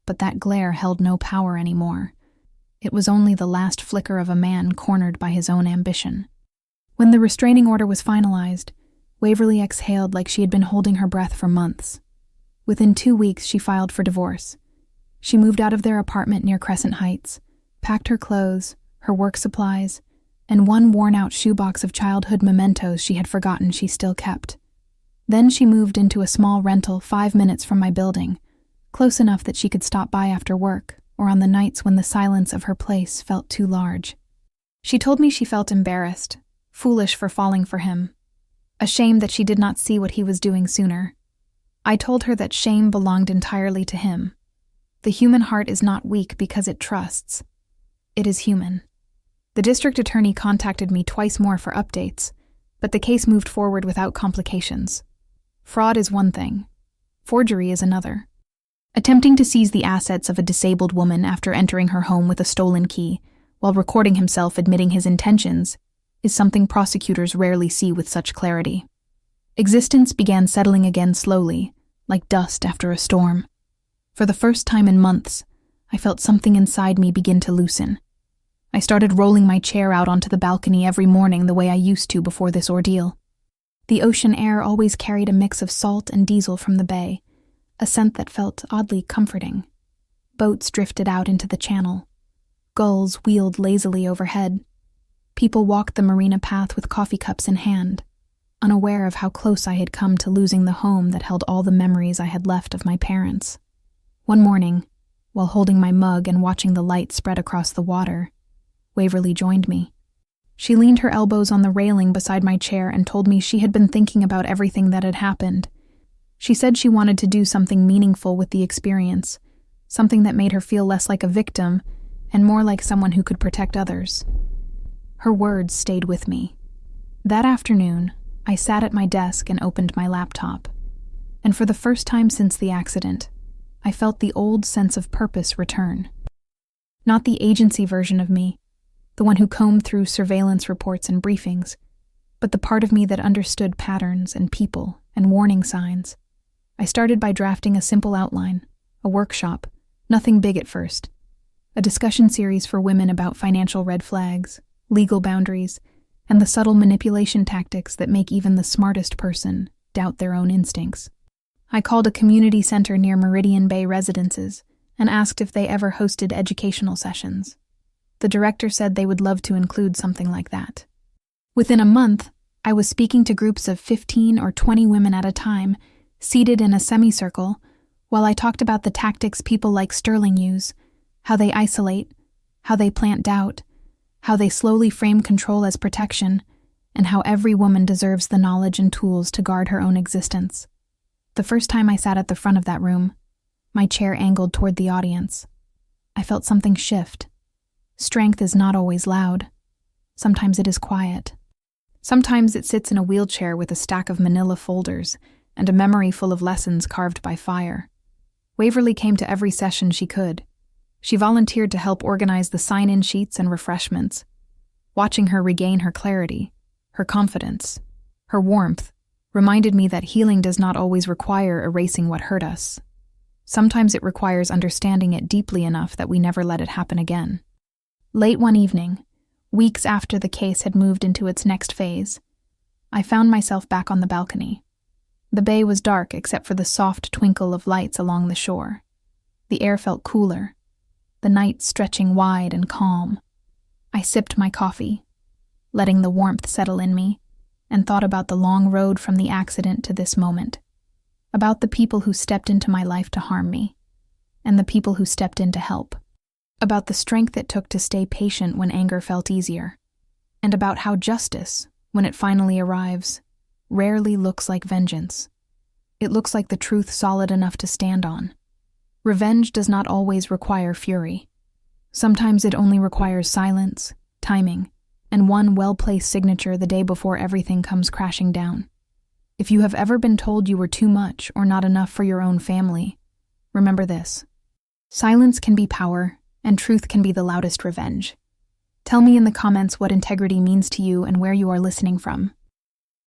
But that glare held no power anymore. It was only the last flicker of a man cornered by his own ambition. When the restraining order was finalized, Waverly exhaled like she had been holding her breath for months. Within 2 weeks, she filed for divorce. She moved out of their apartment near Crescent Heights, packed her clothes, her work supplies, and one worn-out shoebox of childhood mementos she had forgotten she still kept. Then she moved into a small rental 5 minutes from my building, close enough that she could stop by after work or on the nights when the silence of her place felt too large. She told me she felt embarrassed, foolish for falling for him, ashamed that she did not see what he was doing sooner. I told her that shame belonged entirely to him. The human heart is not weak because it trusts. It is human. The district attorney contacted me twice more for updates, but the case moved forward without complications. Fraud is one thing. Forgery is another. Attempting to seize the assets of a disabled woman after entering her home with a stolen key, while recording himself admitting his intentions, is something prosecutors rarely see with such clarity. Existence began settling again slowly, like dust after a storm. For the first time in months, I felt something inside me begin to loosen. I started rolling my chair out onto the balcony every morning the way I used to before this ordeal. The ocean air always carried a mix of salt and diesel from the bay, a scent that felt oddly comforting. Boats drifted out into the channel. Gulls wheeled lazily overhead. People walked the marina path with coffee cups in hand, unaware of how close I had come to losing the home that held all the memories I had left of my parents. One morning, while holding my mug and watching the light spread across the water, Waverly joined me. She leaned her elbows on the railing beside my chair and told me she had been thinking about everything that had happened. She said she wanted to do something meaningful with the experience, something that made her feel less like a victim and more like someone who could protect others. Her words stayed with me. That afternoon, I sat at my desk and opened my laptop. And for the first time since the accident, I felt the old sense of purpose return. Not the agency version of me, the one who combed through surveillance reports and briefings, but the part of me that understood patterns and people and warning signs. I started by drafting a simple outline, a workshop, nothing big at first, a discussion series for women about financial red flags, legal boundaries, and the subtle manipulation tactics that make even the smartest person doubt their own instincts. I called a community center near Meridian Bay Residences and asked if they ever hosted educational sessions. The director said they would love to include something like that. Within a month, I was speaking to groups of 15 or 20 women at a time, seated in a semicircle, while I talked about the tactics people like Sterling use, how they isolate, how they plant doubt, how they slowly frame control as protection, and how every woman deserves the knowledge and tools to guard her own existence. The first time I sat at the front of that room, my chair angled toward the audience, I felt something shift. Strength is not always loud. Sometimes it is quiet. Sometimes it sits in a wheelchair with a stack of manila folders and a memory full of lessons carved by fire. Waverly came to every session she could. She volunteered to help organize the sign-in sheets and refreshments. Watching her regain her clarity, her confidence, her warmth, reminded me that healing does not always require erasing what hurt us. Sometimes it requires understanding it deeply enough that we never let it happen again. Late one evening, weeks after the case had moved into its next phase, I found myself back on the balcony. The bay was dark except for the soft twinkle of lights along the shore. The air felt cooler, the night stretching wide and calm. I sipped my coffee, letting the warmth settle in me, and thought about the long road from the accident to this moment, about the people who stepped into my life to harm me, and the people who stepped in to help, about the strength it took to stay patient when anger felt easier, and about how justice, when it finally arrives, rarely looks like vengeance. It looks like the truth solid enough to stand on. Revenge does not always require fury. Sometimes it only requires silence, timing, and one well-placed signature the day before everything comes crashing down. If you have ever been told you were too much or not enough for your own family, remember this. Silence can be power, and truth can be the loudest revenge. Tell me in the comments what integrity means to you and where you are listening from.